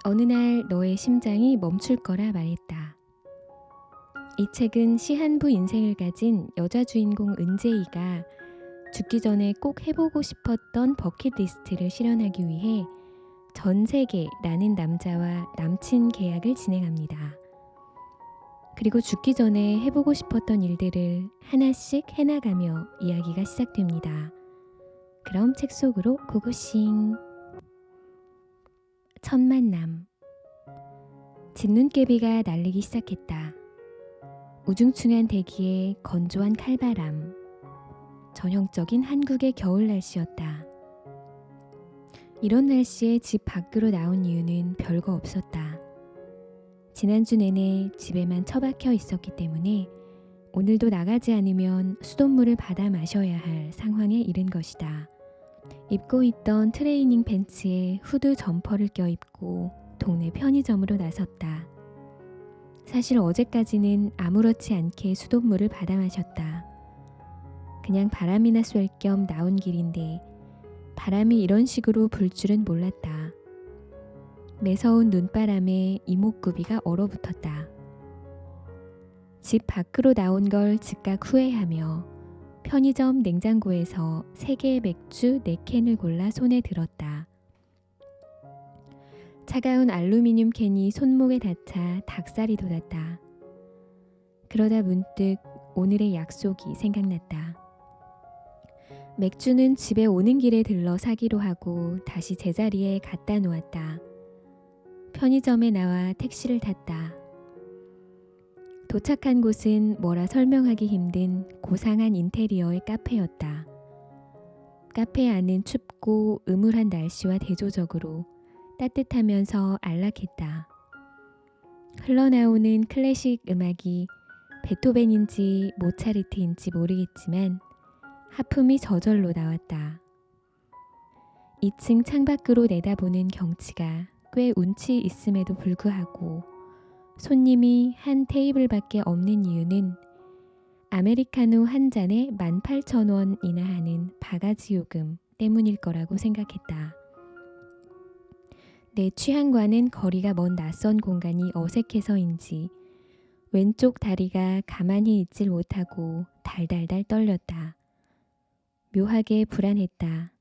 어느 날 너의 심장이 멈출 거라 말했다. 이 책은 시한부 인생을 가진 여자 주인공 은재이가 죽기 전에 꼭 해보고 싶었던 버킷리스트를 실현하기 위해 전 세계라는 남자와 남친 계약을 진행합니다. 그리고 죽기 전에 해보고 싶었던 일들을 하나씩 해나가며 이야기가 시작됩니다. 그럼 책 속으로 고고싱. 첫 만남. 진눈깨비가 날리기 시작했다. 우중충한 대기에 건조한 칼바람. 전형적인 한국의 겨울 날씨였다. 이런 날씨에 집 밖으로 나온 이유는 별거 없었다. 지난주 내내 집에만 처박혀 있었기 때문에 오늘도 나가지 않으면 수돗물을 받아 마셔야 할 상황에 이른 것이다. 입고 있던 트레이닝 팬츠에 후드 점퍼를 껴입고 동네 편의점으로 나섰다. 사실 어제까지는 아무렇지 않게 수돗물을 받아 마셨다. 그냥 바람이나 쐴 겸 나온 길인데 바람이 이런 식으로 불 줄은 몰랐다. 매서운 눈바람에 이목구비가 얼어붙었다. 집 밖으로 나온 걸 즉각 후회하며 편의점 냉장고에서 3개의 맥주 4캔을 골라 손에 들었다. 차가운 알루미늄 캔이 손목에 닿자 닭살이 돋았다. 그러다 문득 오늘의 약속이 생각났다. 맥주는 집에 오는 길에 들러 사기로 하고 다시 제자리에 갖다 놓았다. 편의점에 나와 택시를 탔다. 도착한 곳은 뭐라 설명하기 힘든 고상한 인테리어의 카페였다. 카페 안은 춥고 음울한 날씨와 대조적으로 따뜻하면서 안락했다. 흘러나오는 클래식 음악이 베토벤인지 모차르트인지 모르겠지만 하품이 저절로 나왔다. 2층 창밖으로 내다보는 경치가 꽤 운치 있음에도 불구하고 손님이 한 테이블밖에 없는 이유는 아메리카노 한 잔에 18,000원이나 하는 바가지 요금 때문일 거라고 생각했다. 내 취향과는 거리가 먼 낯선 공간이 어색해서인지 왼쪽 다리가 가만히 있질 못하고 달달달 떨렸다. 묘하게 불안했다.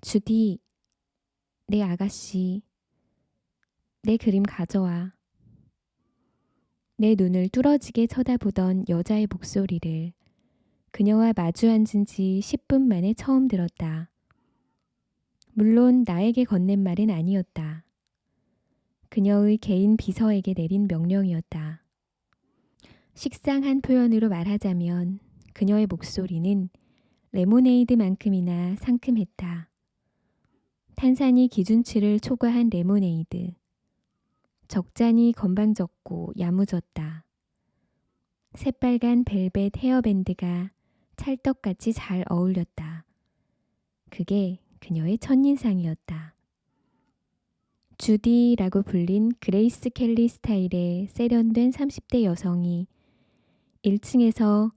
주디, 내 아가씨, 내 그림 가져와. 내 눈을 뚫어지게 쳐다보던 여자의 목소리를 그녀와 마주 앉은 지 10분 만에 처음 들었다. 물론 나에게 건넨 말은 아니었다. 그녀의 개인 비서에게 내린 명령이었다. 식상한 표현으로 말하자면 그녀의 목소리는 레모네이드만큼이나 상큼했다. 탄산이 기준치를 초과한 레모네이드. 적잖이 건방졌고 야무졌다. 새빨간 벨벳 헤어밴드가 찰떡같이 잘 어울렸다. 그게 그녀의 첫인상이었다. 주디라고 불린 그레이스 켈리 스타일의 세련된 30대 여성이 1층에서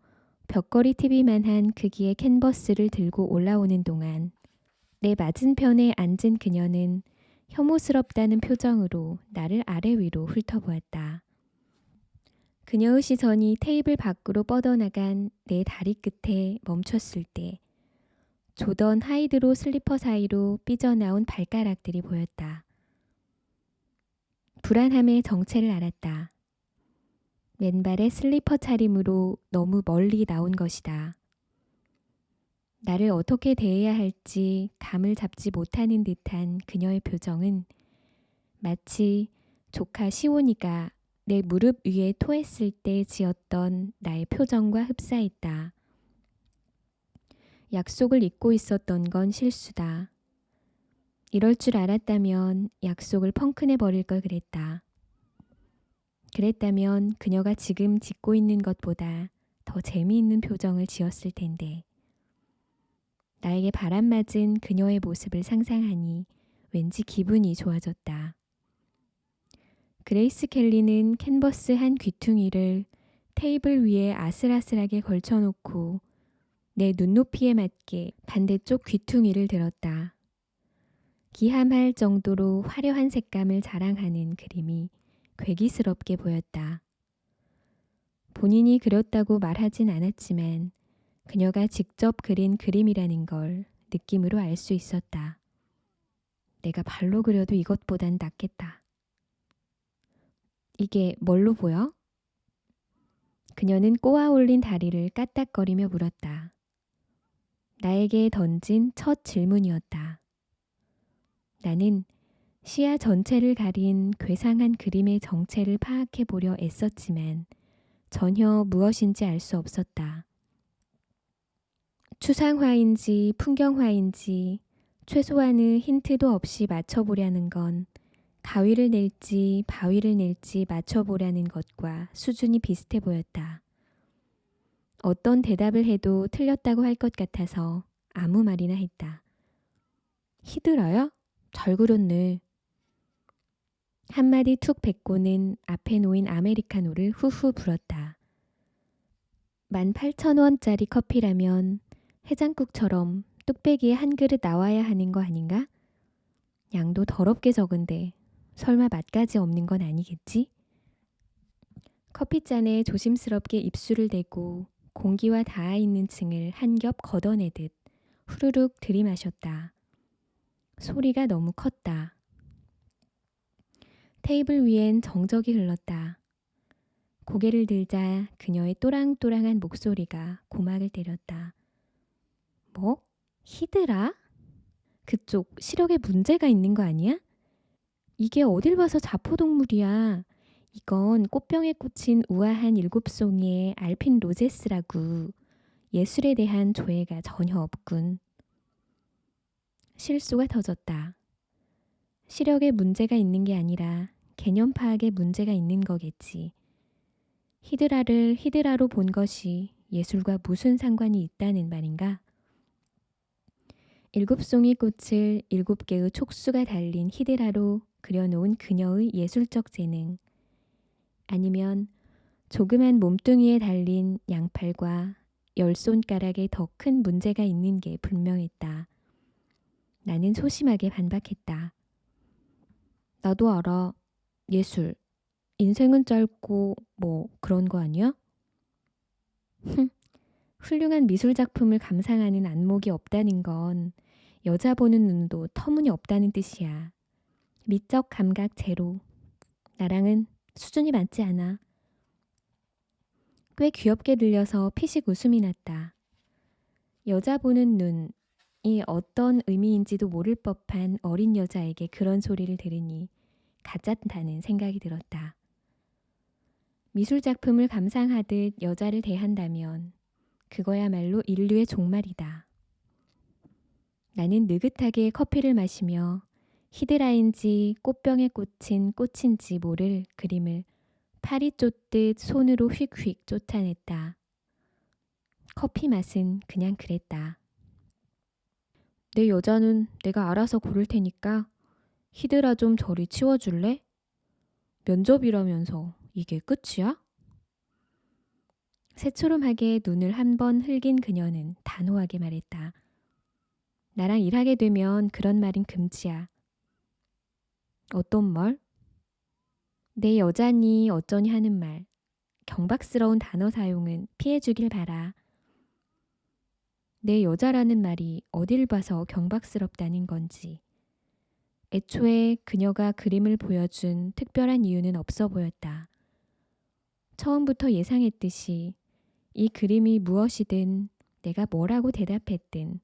벽걸이 TV만한 크기의 캔버스를 들고 올라오는 동안 내 맞은편에 앉은 그녀는 혐오스럽다는 표정으로 나를 아래 위로 훑어보았다. 그녀의 시선이 테이블 밖으로 뻗어나간 내 다리 끝에 멈췄을 때 조던 하이드로 슬리퍼 사이로 삐져나온 발가락들이 보였다. 불안함의 정체를 알았다. 맨발의 슬리퍼 차림으로 너무 멀리 나온 것이다. 나를 어떻게 대해야 할지 감을 잡지 못하는 듯한 그녀의 표정은 마치 조카 시온이가 내 무릎 위에 토했을 때 지었던 나의 표정과 흡사했다. 약속을 잊고 있었던 건 실수다. 이럴 줄 알았다면 약속을 펑크내 버릴 걸 그랬다. 그랬다면 그녀가 지금 짓고 있는 것보다 더 재미있는 표정을 지었을 텐데. 나에게 바람맞은 그녀의 모습을 상상하니 왠지 기분이 좋아졌다. 그레이스 켈리는 캔버스 한 귀퉁이를 테이블 위에 아슬아슬하게 걸쳐놓고 내 눈높이에 맞게 반대쪽 귀퉁이를 들었다. 기함할 정도로 화려한 색감을 자랑하는 그림이 괴기스럽게 보였다. 본인이 그렸다고 말하진 않았지만 그녀가 직접 그린 그림이라는 걸 느낌으로 알 수 있었다. 내가 발로 그려도 이것보단 낫겠다. 이게 뭘로 보여? 그녀는 꼬아 올린 다리를 까딱거리며 물었다. 나에게 던진 첫 질문이었다. 나는 시야 전체를 가린 괴상한 그림의 정체를 파악해 보려 애썼지만 전혀 무엇인지 알 수 없었다. 추상화인지 풍경화인지 최소한의 힌트도 없이 맞춰보려는 건 가위를 낼지 바위를 낼지 맞춰보려는 것과 수준이 비슷해 보였다. 어떤 대답을 해도 틀렸다고 할 것 같아서 아무 말이나 했다. 히드라야? 잘 그렸네. 한마디 툭 뱉고는 앞에 놓인 아메리카노를 후후 불었다. 18,000원짜리 커피라면 해장국처럼 뚝배기에 한 그릇 나와야 하는 거 아닌가? 양도 더럽게 적은데 설마 맛까지 없는 건 아니겠지? 커피잔에 조심스럽게 입술을 대고 공기와 닿아 있는 층을 한 겹 걷어내듯 후루룩 들이마셨다. 소리가 너무 컸다. 테이블 위엔 정적이 흘렀다. 고개를 들자 그녀의 또랑또랑한 목소리가 고막을 때렸다. 뭐? 히드라? 그쪽 시력에 문제가 있는 거 아니야? 이게 어딜 봐서 자포동물이야. 이건 꽃병에 꽂힌 우아한 일곱 송이의 알핀 로제스라고. 예술에 대한 조예가 전혀 없군. 실수가 터졌다. 시력에 문제가 있는 게 아니라 개념 파악에 문제가 있는 거겠지. 히드라를 히드라로 본 것이 예술과 무슨 상관이 있다는 말인가? 일곱 송이 꽃을 일곱 개의 촉수가 달린 히드라로 그려놓은 그녀의 예술적 재능. 아니면 조그만 몸뚱이에 달린 양팔과 열 손가락에 더 큰 문제가 있는 게 분명했다. 나는 소심하게 반박했다. 나도 알아. 예술. 인생은 짧고 뭐 그런 거 아니야? 훌륭한 미술 작품을 감상하는 안목이 없다는 건 여자 보는 눈도 터무니없다는 뜻이야. 미적 감각 제로. 나랑은 수준이 맞지 않아. 꽤 귀엽게 들려서 피식 웃음이 났다. 여자 보는 눈이 어떤 의미인지도 모를 법한 어린 여자에게 그런 소리를 들으니 가짠다는 생각이 들었다. 미술 작품을 감상하듯 여자를 대한다면 그거야말로 인류의 종말이다. 나는 느긋하게 커피를 마시며 히드라인지 꽃병에 꽂힌 꽃인지 모를 그림을 파리 쫓듯 손으로 휙휙 쫓아냈다. 커피 맛은 그냥 그랬다. 내 여자는 내가 알아서 고를 테니까 히드라 좀 저리 치워줄래? 면접이라면서 이게 끝이야? 새초롬하게 눈을 한 번 흘긴 그녀는 단호하게 말했다. 나랑 일하게 되면 그런 말은 금지야. 어떤 말? 내 여자니 어쩌니 하는 말. 경박스러운 단어 사용은 피해주길 바라. 내 여자라는 말이 어딜 봐서 경박스럽다는 건지. 애초에 그녀가 그림을 보여준 특별한 이유는 없어 보였다. 처음부터 예상했듯이 이 그림이 무엇이든 내가 뭐라고 대답했든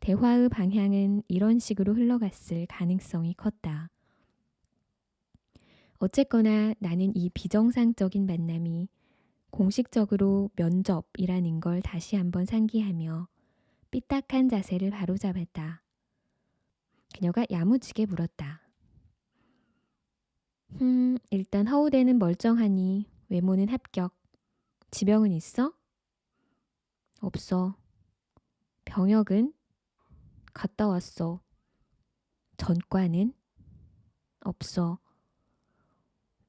대화의 방향은 이런 식으로 흘러갔을 가능성이 컸다. 어쨌거나 나는 이 비정상적인 만남이 공식적으로 면접이라는 걸 다시 한번 상기하며 삐딱한 자세를 바로잡았다. 그녀가 야무지게 물었다. 일단 허우대는 멀쩡하니 외모는 합격. 지병은 있어? 없어. 병역은? 갔다 왔어. 전과는? 없어.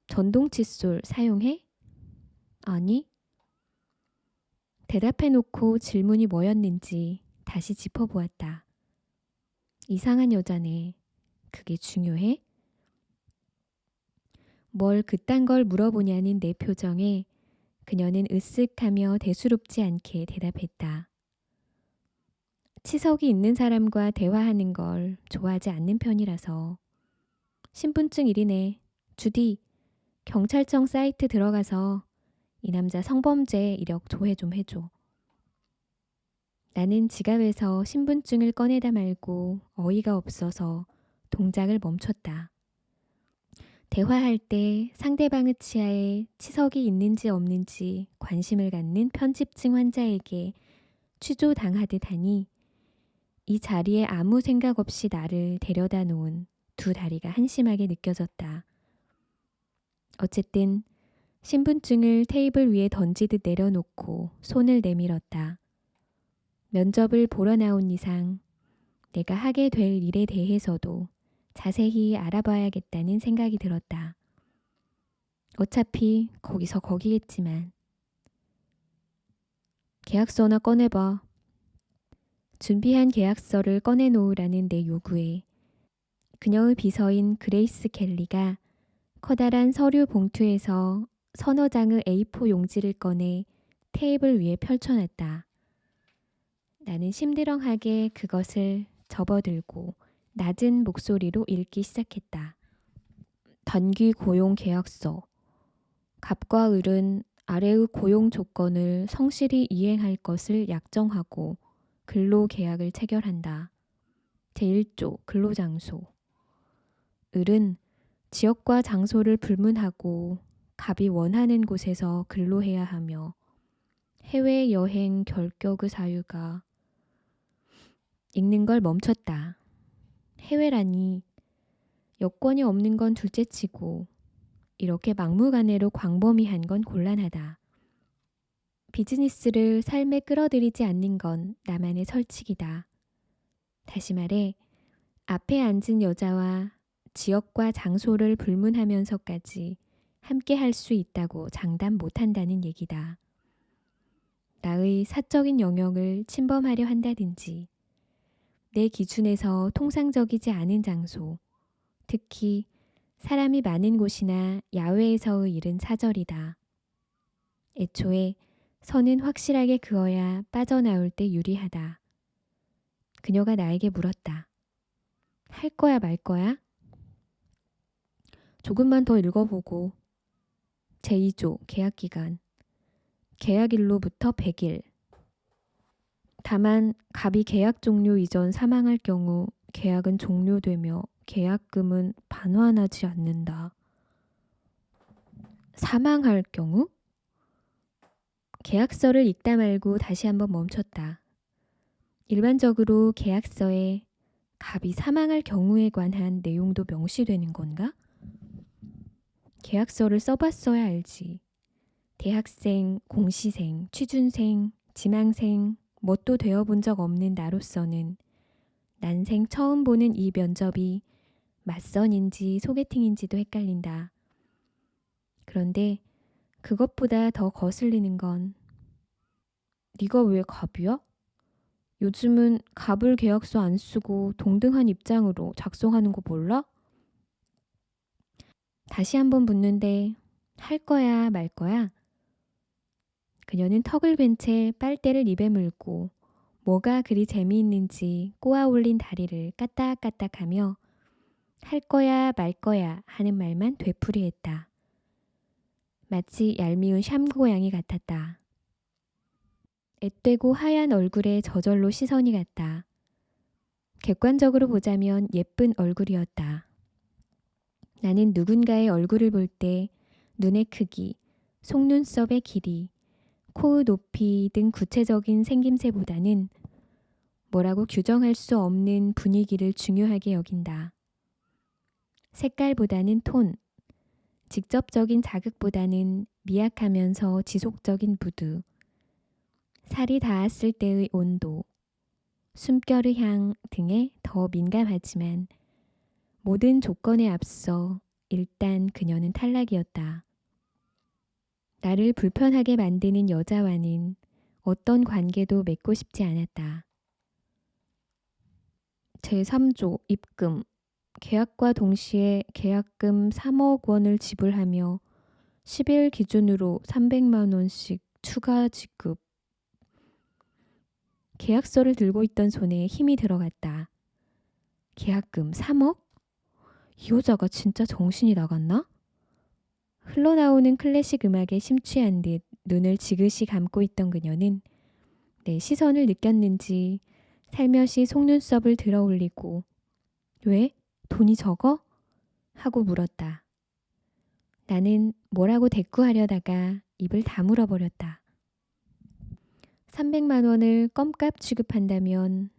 전동 칫솔 사용해? 아니. 대답해놓고 질문이 뭐였는지 다시 짚어보았다. 이상한 여자네. 그게 중요해? 뭘 그딴 걸 물어보냐는 내 표정에 그녀는 으쓱하며 대수롭지 않게 대답했다. 치석이 있는 사람과 대화하는 걸 좋아하지 않는 편이라서. 신분증 일이네. 주디, 경찰청 사이트 들어가서 이 남자 성범죄 이력 조회 좀 해줘. 나는 지갑에서 신분증을 꺼내다 말고 어이가 없어서 동작을 멈췄다. 대화할 때 상대방의 치아에 치석이 있는지 없는지 관심을 갖는 편집증 환자에게 취조당하듯 하니 이 자리에 아무 생각 없이 나를 데려다 놓은 두 다리가 한심하게 느껴졌다. 어쨌든 신분증을 테이블 위에 던지듯 내려놓고 손을 내밀었다. 면접을 보러 나온 이상 내가 하게 될 일에 대해서도 자세히 알아봐야겠다는 생각이 들었다. 어차피 거기서 거기겠지만. 계약서나 꺼내봐. 준비한 계약서를 꺼내놓으라는 내 요구에 그녀의 비서인 그레이스 켈리가 커다란 서류 봉투에서 서너 장의 A4 용지를 꺼내 테이블 위에 펼쳐놨다. 나는 심드렁하게 그것을 접어들고 낮은 목소리로 읽기 시작했다. 단기 고용 계약서. 갑과 을은 아래의 고용 조건을 성실히 이행할 것을 약정하고 근로계약을 체결한다. 제1조 근로장소. 을은 지역과 장소를 불문하고 갑이 원하는 곳에서 근로해야 하며 해외여행 결격의 사유가. 읽는 걸 멈췄다. 해외라니 여권이 없는 건 둘째치고 이렇게 막무가내로 광범위한 건 곤란하다. 비즈니스를 삶에 끌어들이지 않는 건 나만의 설칙이다. 다시 말해 앞에 앉은 여자와 지역과 장소를 불문하면서까지 함께 할 수 있다고 장담 못한다는 얘기다. 나의 사적인 영역을 침범하려 한다든지 내 기준에서 통상적이지 않은 장소, 특히 사람이 많은 곳이나 야외에서의 일은 사절이다. 애초에 선은 확실하게 그어야 빠져나올 때 유리하다. 그녀가 나에게 물었다. 할 거야 말 거야? 조금만 더 읽어보고. 제2조 계약기간. 계약일로부터 100일. 다만 갑이 계약 종료 이전 사망할 경우 계약은 종료되며 계약금은 반환하지 않는다. 사망할 경우? 계약서를 읽다 말고 다시 한번 멈췄다. 일반적으로 계약서에 갑이 사망할 경우에 관한 내용도 명시되는 건가? 계약서를 써봤어야 알지. 대학생, 공시생, 취준생, 지망생, 뭣도 되어본 적 없는 나로서는 난생 처음 보는 이 면접이 맞선인지 소개팅인지도 헷갈린다. 그런데 그것보다 더 거슬리는 건 네가 왜 갑이야? 요즘은 갑을 계약서 안 쓰고 동등한 입장으로 작성하는 거 몰라? 다시 한번 묻는데 할 거야 말 거야? 그녀는 턱을 괜 채 빨대를 입에 물고 뭐가 그리 재미있는지 꼬아 올린 다리를 까딱까딱하며 할 거야 말 거야 하는 말만 되풀이했다. 마치 얄미운 샴고양이 같았다. 앳되고 하얀 얼굴에 저절로 시선이 갔다. 객관적으로 보자면 예쁜 얼굴이었다. 나는 누군가의 얼굴을 볼 때 눈의 크기, 속눈썹의 길이, 코의 높이 등 구체적인 생김새보다는 뭐라고 규정할 수 없는 분위기를 중요하게 여긴다. 색깔보다는 톤, 직접적인 자극보다는 미약하면서 지속적인 무드, 살이 닿았을 때의 온도, 숨결의 향 등에 더 민감하지만 모든 조건에 앞서 일단 그녀는 탈락이었다. 나를 불편하게 만드는 여자와는 어떤 관계도 맺고 싶지 않았다. 제3조 입금. 계약과 동시에 계약금 3억 원을 지불하며 10일 기준으로 300만 원씩 추가 지급. 계약서를 들고 있던 손에 힘이 들어갔다. 계약금 3억? 이 여자가 진짜 정신이 나갔나? 흘러나오는 클래식 음악에 심취한 듯 눈을 지그시 감고 있던 그녀는 내 시선을 느꼈는지 살며시 속눈썹을 들어 올리고 왜? 돈이 적어? 하고 물었다. 나는 뭐라고 대꾸하려다가 입을 다물어 버렸다. 300만 원을 껌값 취급한다면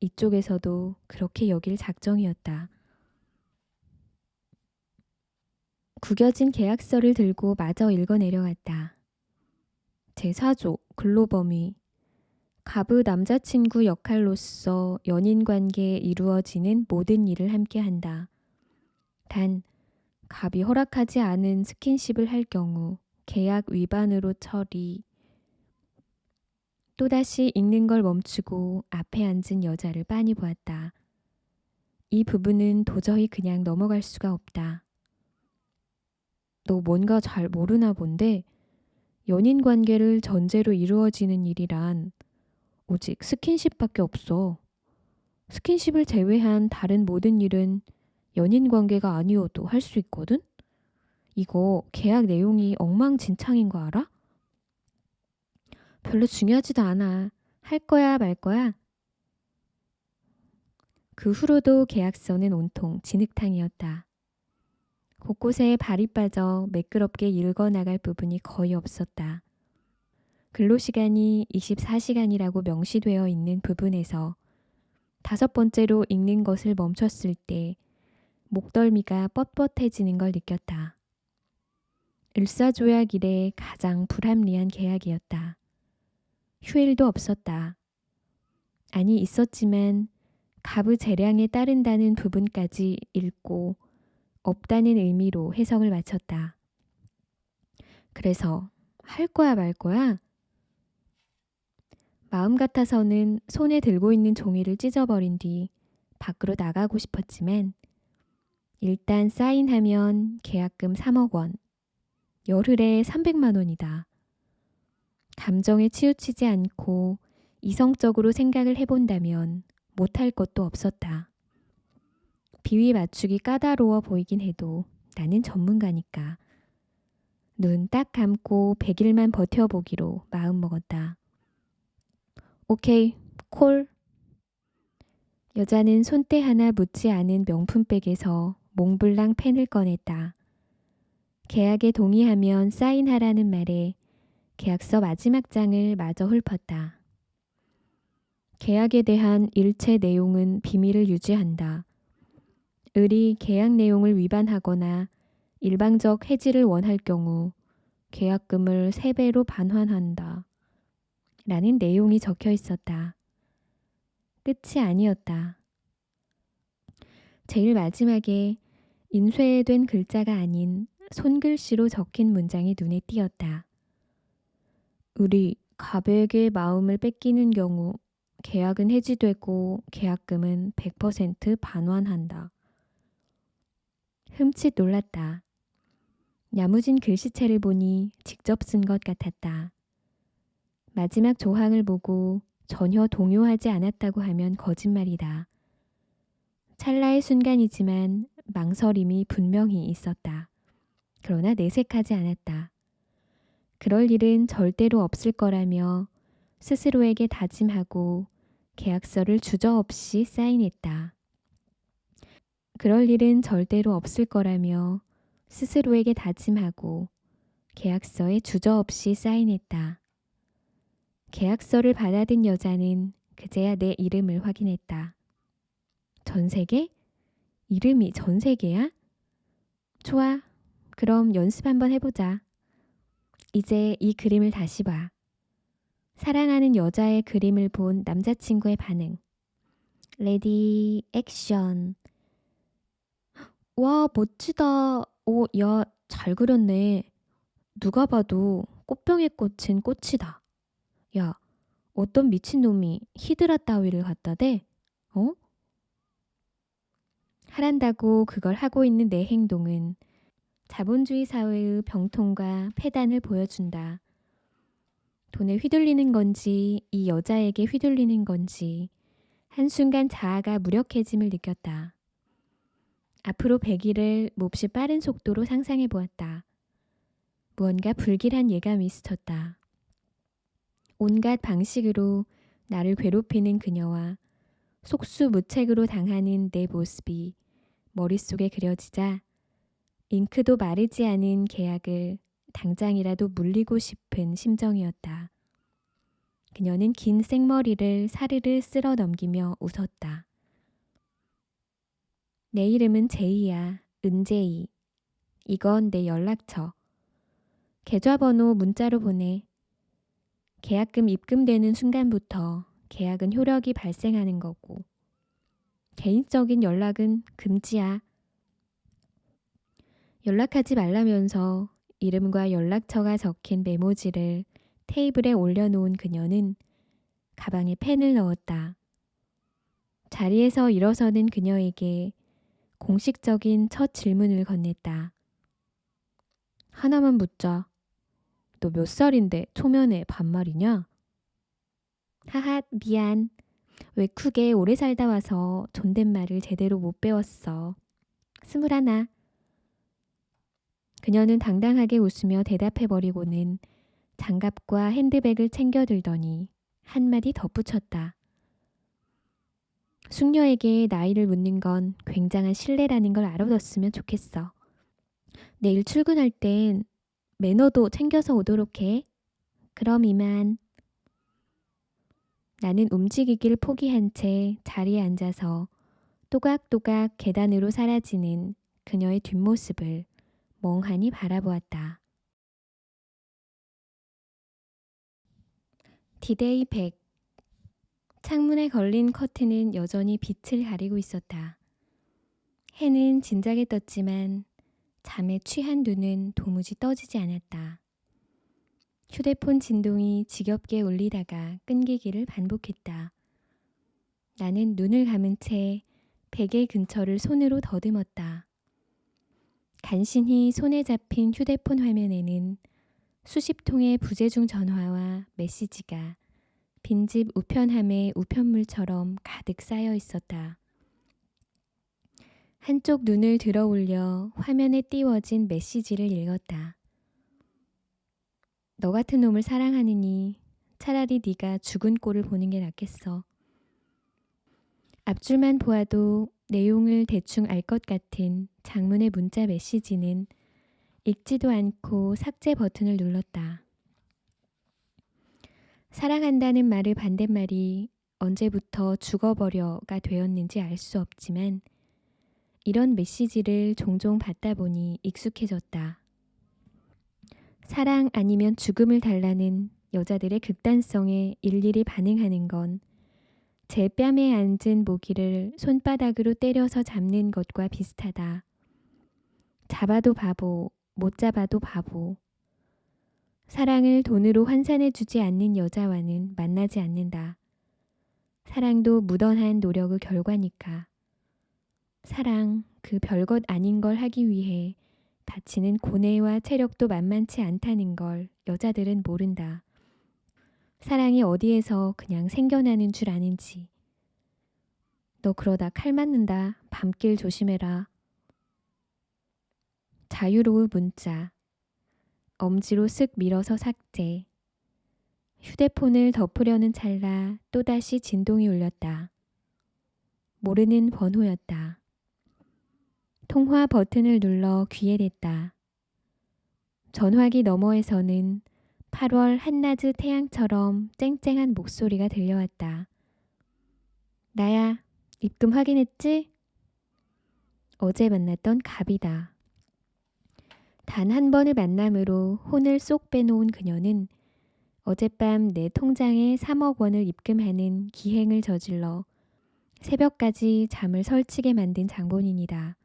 이쪽에서도 그렇게 여길 작정이었다. 구겨진 계약서를 들고 마저 읽어내려갔다. 제4조 근로범위. 갑의 남자친구 역할로서 연인관계에 이루어지는 모든 일을 함께한다. 단 갑이 허락하지 않은 스킨십을 할 경우 계약 위반으로 처리. 또다시 읽는 걸 멈추고 앞에 앉은 여자를 빤히 보았다. 이 부분은 도저히 그냥 넘어갈 수가 없다. 너 뭔가 잘 모르나 본데 연인 관계를 전제로 이루어지는 일이란 오직 스킨십밖에 없어. 스킨십을 제외한 다른 모든 일은 연인 관계가 아니어도 할 수 있거든? 이거 계약 내용이 엉망진창인 거 알아? 별로 중요하지도 않아. 할 거야 말 거야? 그 후로도 계약서는 온통 진흙탕이었다. 곳곳에 발이 빠져 매끄럽게 읽어나갈 부분이 거의 없었다. 근로시간이 24시간이라고 명시되어 있는 부분에서 5번째로 읽는 것을 멈췄을 때 목덜미가 뻣뻣해지는 걸 느꼈다. 을사조약 이래 가장 불합리한 계약이었다. 휴일도 없었다. 아니 있었지만 갑의 재량에 따른다는 부분까지 읽고 없다는 의미로 해석을 마쳤다. 그래서 할 거야 말 거야? 마음 같아서는 손에 들고 있는 종이를 찢어버린 뒤 밖으로 나가고 싶었지만 일단 사인하면 계약금 3억 원, 열흘에 300만 원이다. 감정에 치우치지 않고 이성적으로 생각을 해본다면 못할 것도 없었다. 비위 맞추기 까다로워 보이긴 해도 나는 전문가니까. 눈 딱 감고 100일만 버텨보기로 마음먹었다. 오케이, 콜. 여자는 손때 하나 묻지 않은 명품백에서 몽블랑 펜을 꺼냈다. 계약에 동의하면 사인하라는 말에 계약서 마지막 장을 마저 훑었다. 계약에 대한 일체 내용은 비밀을 유지한다. 을이 계약 내용을 위반하거나 일방적 해지를 원할 경우 계약금을 3배로 반환한다. 라는 내용이 적혀 있었다. 끝이 아니었다. 제일 마지막에 인쇄된 글자가 아닌 손글씨로 적힌 문장이 눈에 띄었다. 을이 갑에게 마음을 뺏기는 경우 계약은 해지되고 계약금은 100% 반환한다. 흠칫 놀랐다. 야무진 글씨체를 보니 직접 쓴 것 같았다. 마지막 조항을 보고 전혀 동요하지 않았다고 하면 거짓말이다. 찰나의 순간이지만 망설임이 분명히 있었다. 그러나 내색하지 않았다. 그럴 일은 절대로 없을 거라며 스스로에게 다짐하고 계약서를 주저없이 사인했다. 그럴 일은 절대로 없을 거라며 스스로에게 다짐하고 계약서에 주저없이 사인했다. 계약서를 받아든 여자는 그제야 내 이름을 확인했다. 전세계? 이름이 전세계야? 좋아. 그럼 연습 한번 해보자. 이제 이 그림을 다시 봐. 사랑하는 여자의 그림을 본 남자친구의 반응. 레디 액션. 와, 멋지다. 오, 야, 잘 그렸네. 누가 봐도 꽃병에 꽂힌 꽃이다. 야, 어떤 미친놈이 히드라 따위를 갖다 대? 어? 하란다고 그걸 하고 있는 내 행동은 자본주의 사회의 병통과 폐단을 보여준다. 돈에 휘둘리는 건지 이 여자에게 휘둘리는 건지 한순간 자아가 무력해짐을 느꼈다. 앞으로 100일을 몹시 빠른 속도로 상상해 보았다. 무언가 불길한 예감이 스쳤다. 온갖 방식으로 나를 괴롭히는 그녀와 속수무책으로 당하는 내 모습이 머릿속에 그려지자 잉크도 마르지 않은 계약을 당장이라도 물리고 싶은 심정이었다. 그녀는 긴 생머리를 사르르 쓸어 넘기며 웃었다. 내 이름은 제이야. 은제이. 이건 내 연락처. 계좌번호 문자로 보내. 계약금 입금되는 순간부터 계약은 효력이 발생하는 거고 개인적인 연락은 금지야. 연락하지 말라면서 이름과 연락처가 적힌 메모지를 테이블에 올려놓은 그녀는 가방에 펜을 넣었다. 자리에서 일어서는 그녀에게 공식적인 첫 질문을 건넸다. 하나만 묻자. 너 몇 살인데 초면에 반말이냐? 하하, 미안. 외국에 오래 살다 와서 존댓말을 제대로 못 배웠어. 21. 그녀는 당당하게 웃으며 대답해버리고는 장갑과 핸드백을 챙겨 들더니 한마디 덧붙였다. 숙녀에게 나이를 묻는 건 굉장한 신뢰라는 걸 알아뒀으면 좋겠어. 내일 출근할 땐 매너도 챙겨서 오도록 해. 그럼 이만. 나는 움직이길 포기한 채 자리에 앉아서 또각또각 계단으로 사라지는 그녀의 뒷모습을 멍하니 바라보았다. 디데이 100. 창문에 걸린 커튼은 여전히 빛을 가리고 있었다. 해는 진작에 떴지만 잠에 취한 눈은 도무지 떠지지 않았다. 휴대폰 진동이 지겹게 울리다가 끊기기를 반복했다. 나는 눈을 감은 채 베개 근처를 손으로 더듬었다. 간신히 손에 잡힌 휴대폰 화면에는 수십 통의 부재중 전화와 메시지가 빈집 우편함의 우편물처럼 가득 쌓여 있었다. 한쪽 눈을 들어 올려 화면에 띄워진 메시지를 읽었다. 너 같은 놈을 사랑하느니 차라리 네가 죽은 꼴을 보는 게 낫겠어. 앞줄만 보아도 내용을 대충 알 것 같은 장문의 문자 메시지는 읽지도 않고 삭제 버튼을 눌렀다. 사랑한다는 말의 반대말이 언제부터 죽어버려가 되었는지 알 수 없지만 이런 메시지를 종종 받다 보니 익숙해졌다. 사랑 아니면 죽음을 달라는 여자들의 극단성에 일일이 반응하는 건 제 뺨에 앉은 모기를 손바닥으로 때려서 잡는 것과 비슷하다. 잡아도 바보, 못 잡아도 바보. 사랑을 돈으로 환산해주지 않는 여자와는 만나지 않는다. 사랑도 무던한 노력의 결과니까. 사랑, 그 별것 아닌 걸 하기 위해 바치는 고뇌와 체력도 만만치 않다는 걸 여자들은 모른다. 사랑이 어디에서 그냥 생겨나는 줄 아는지. 너 그러다 칼 맞는다. 밤길 조심해라. 자유로운 문자. 엄지로 쓱 밀어서 삭제. 휴대폰을 덮으려는 찰나 또다시 진동이 울렸다. 모르는 번호였다. 통화 버튼을 눌러 귀에 댔다. 전화기 너머에서는 8월 한낮의 태양처럼 쨍쨍한 목소리가 들려왔다. 나야, 입금 확인했지? 어제 만났던 갑이다. 단 한 번의 만남으로 혼을 쏙 빼놓은 그녀는 어젯밤 내 통장에 3억 원을 입금하는 기행을 저질러 새벽까지 잠을 설치게 만든 장본인이다.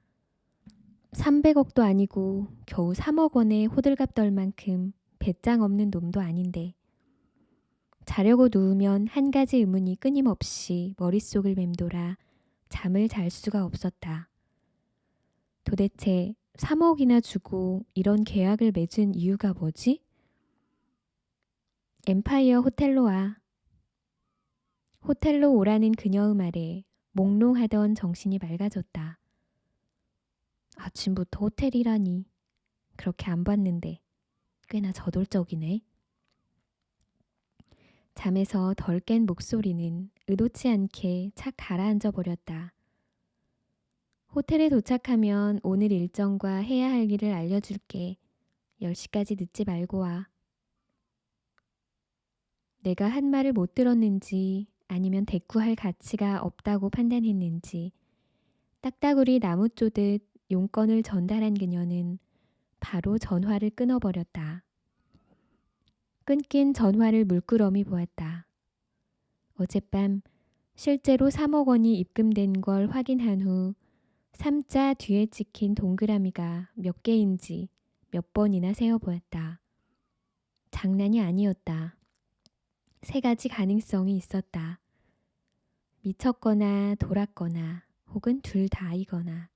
300억도 아니고 겨우 3억 원에 호들갑 떨 만큼 배짱 없는 놈도 아닌데 자려고 누우면 한 가지 의문이 끊임없이 머릿속을 맴돌아 잠을 잘 수가 없었다. 도대체 3억이나 주고 이런 계약을 맺은 이유가 뭐지? 엠파이어 호텔로 와. 호텔로 오라는 그녀의 말에 몽롱하던 정신이 맑아졌다. 아침부터 호텔이라니. 그렇게 안 봤는데 꽤나 저돌적이네. 잠에서 덜 깬 목소리는 의도치 않게 착 가라앉아 버렸다. 호텔에 도착하면 오늘 일정과 해야 할 일을 알려줄게. 10시까지 늦지 말고 와. 내가 한 말을 못 들었는지 아니면 대꾸할 가치가 없다고 판단했는지 딱따구리 나무 쪼듯 용건을 전달한 그녀는 바로 전화를 끊어버렸다. 끊긴 전화를 물끄러미 보았다. 어젯밤 실제로 3억 원이 입금된 걸 확인한 후 3자 뒤에 찍힌 동그라미가 몇 개인지 몇 번이나 세어보았다. 장난이 아니었다. 3가지 가능성이 있었다. 미쳤거나 돌았거나 혹은 둘 다이거나.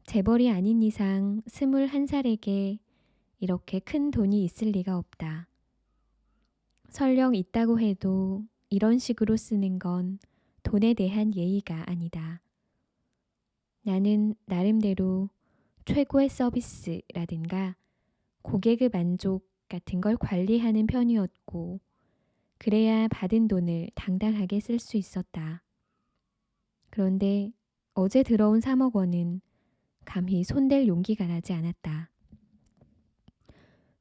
재벌이 아닌 이상 21살에게 이렇게 큰 돈이 있을 리가 없다. 설령 있다고 해도 이런 식으로 쓰는 건 돈에 대한 예의가 아니다. 나는 나름대로 최고의 서비스라든가 고객의 만족 같은 걸 관리하는 편이었고, 그래야 받은 돈을 당당하게 쓸 수 있었다. 그런데 어제 들어온 3억 원은 감히 손댈 용기가 나지 않았다.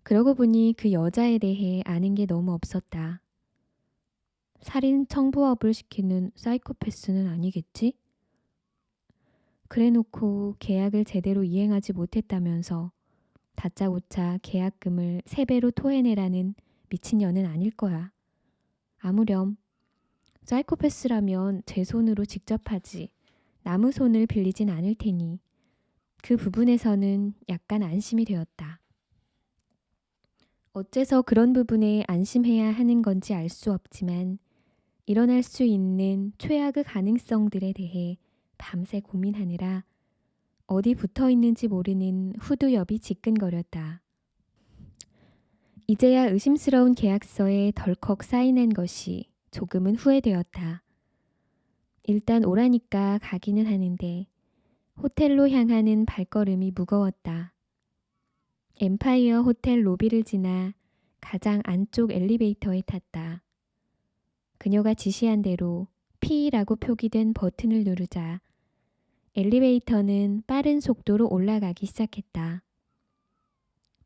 그러고 보니 그 여자에 대해 아는 게 너무 없었다. 살인 청부업을 시키는 사이코패스는 아니겠지? 그래놓고 계약을 제대로 이행하지 못했다면서 다짜고짜 계약금을 3배로 토해내라는 미친년은 아닐 거야. 아무렴 사이코패스라면 제 손으로 직접 하지 남의 손을 빌리진 않을 테니 그 부분에서는 약간 안심이 되었다. 어째서 그런 부분에 안심해야 하는 건지 알 수 없지만 일어날 수 있는 최악의 가능성들에 대해 밤새 고민하느라 어디 붙어 있는지 모르는 후두엽이 지끈거렸다. 이제야 의심스러운 계약서에 덜컥 사인한 것이 조금은 후회되었다. 일단 오라니까 가기는 하는데 호텔로 향하는 발걸음이 무거웠다. 엠파이어 호텔 로비를 지나 가장 안쪽 엘리베이터에 탔다. 그녀가 지시한 대로 P라고 표기된 버튼을 누르자 엘리베이터는 빠른 속도로 올라가기 시작했다.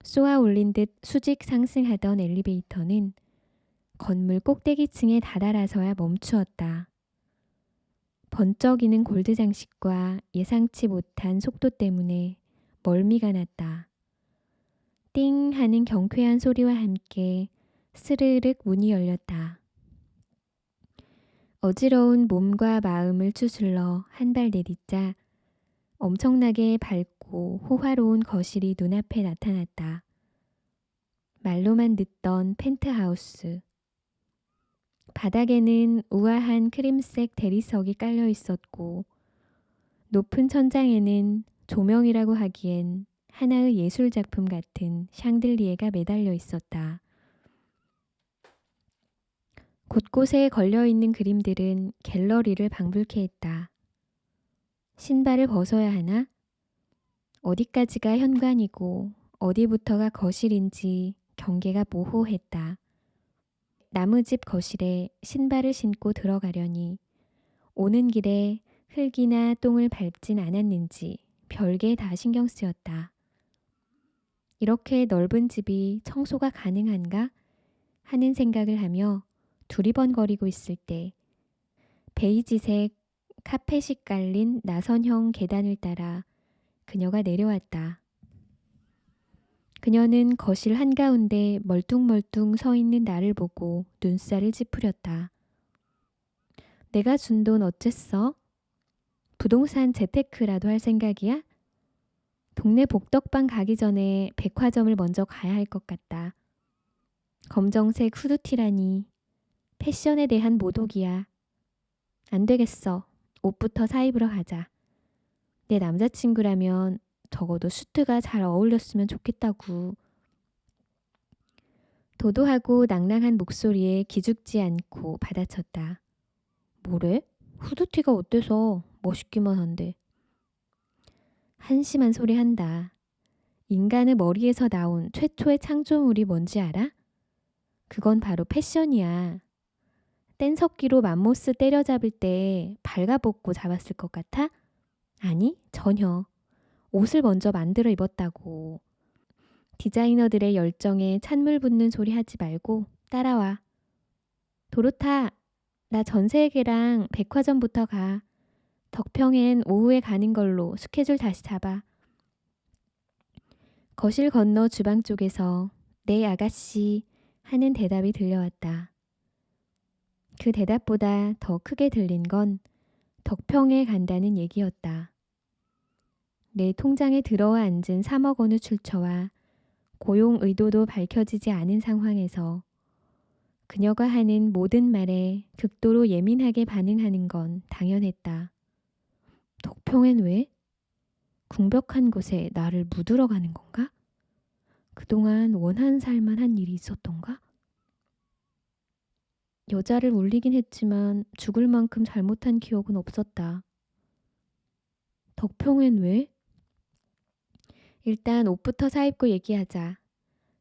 쏘아 올린 듯 수직 상승하던 엘리베이터는 건물 꼭대기층에 다다라서야 멈추었다. 번쩍이는 골드 장식과 예상치 못한 속도 때문에 멀미가 났다. 띵 하는 경쾌한 소리와 함께 스르륵 문이 열렸다. 어지러운 몸과 마음을 추슬러 한 발 내딛자 엄청나게 밝고 호화로운 거실이 눈앞에 나타났다. 말로만 듣던 펜트하우스. 바닥에는 우아한 크림색 대리석이 깔려 있었고 높은 천장에는 조명이라고 하기엔 하나의 예술작품 같은 샹들리에가 매달려 있었다. 곳곳에 걸려있는 그림들은 갤러리를 방불케 했다. 신발을 벗어야 하나? 어디까지가 현관이고 어디부터가 거실인지 경계가 모호했다. 나무집 거실에 신발을 신고 들어가려니 오는 길에 흙이나 똥을 밟진 않았는지 별게 다 신경 쓰였다. 이렇게 넓은 집이 청소가 가능한가 하는 생각을 하며 두리번거리고 있을 때 베이지색 카펫이 깔린 나선형 계단을 따라 그녀가 내려왔다. 그녀는 거실 한가운데 멀뚱멀뚱 서 있는 나를 보고 눈살을 찌푸렸다. 내가 준 돈 어쨌어? 부동산 재테크라도 할 생각이야? 동네 복덕방 가기 전에 백화점을 먼저 가야 할 것 같다. 검정색 후드티라니 패션에 대한 모독이야. 안 되겠어. 옷부터 사입으러 가자. 내 남자친구라면 적어도 수트가 잘 어울렸으면 좋겠다고. 도도하고 낭랑한 목소리에 기죽지 않고 받아쳤다. 뭐래? 후드티가 어때서? 멋있기만 한데. 한심한 소리 한다. 인간의 머리에서 나온 최초의 창조물이 뭔지 알아? 그건 바로 패션이야. 뗀석기로 맘모스 때려잡을 때 발가벗고 잡았을 것 같아? 아니, 전혀. 옷을 먼저 만들어 입었다고. 디자이너들의 열정에 찬물 붓는 소리 하지 말고 따라와. 도로타, 나 전세계랑 백화점부터 가. 덕평엔 오후에 가는 걸로 스케줄 다시 잡아. 거실 건너 주방 쪽에서 네 아가씨 하는 대답이 들려왔다. 그 대답보다 더 크게 들린 건 덕평에 간다는 얘기였다. 내 통장에 들어와 앉은 3억 원의 출처와 고용 의도도 밝혀지지 않은 상황에서 그녀가 하는 모든 말에 극도로 예민하게 반응하는 건 당연했다. 덕평엔 왜? 궁벽한 곳에 나를 묻으러 가는 건가? 그동안 원한 살만한 일이 있었던가? 여자를 울리긴 했지만 죽을 만큼 잘못한 기억은 없었다. 덕평엔 왜? 일단 옷부터 사입고 얘기하자.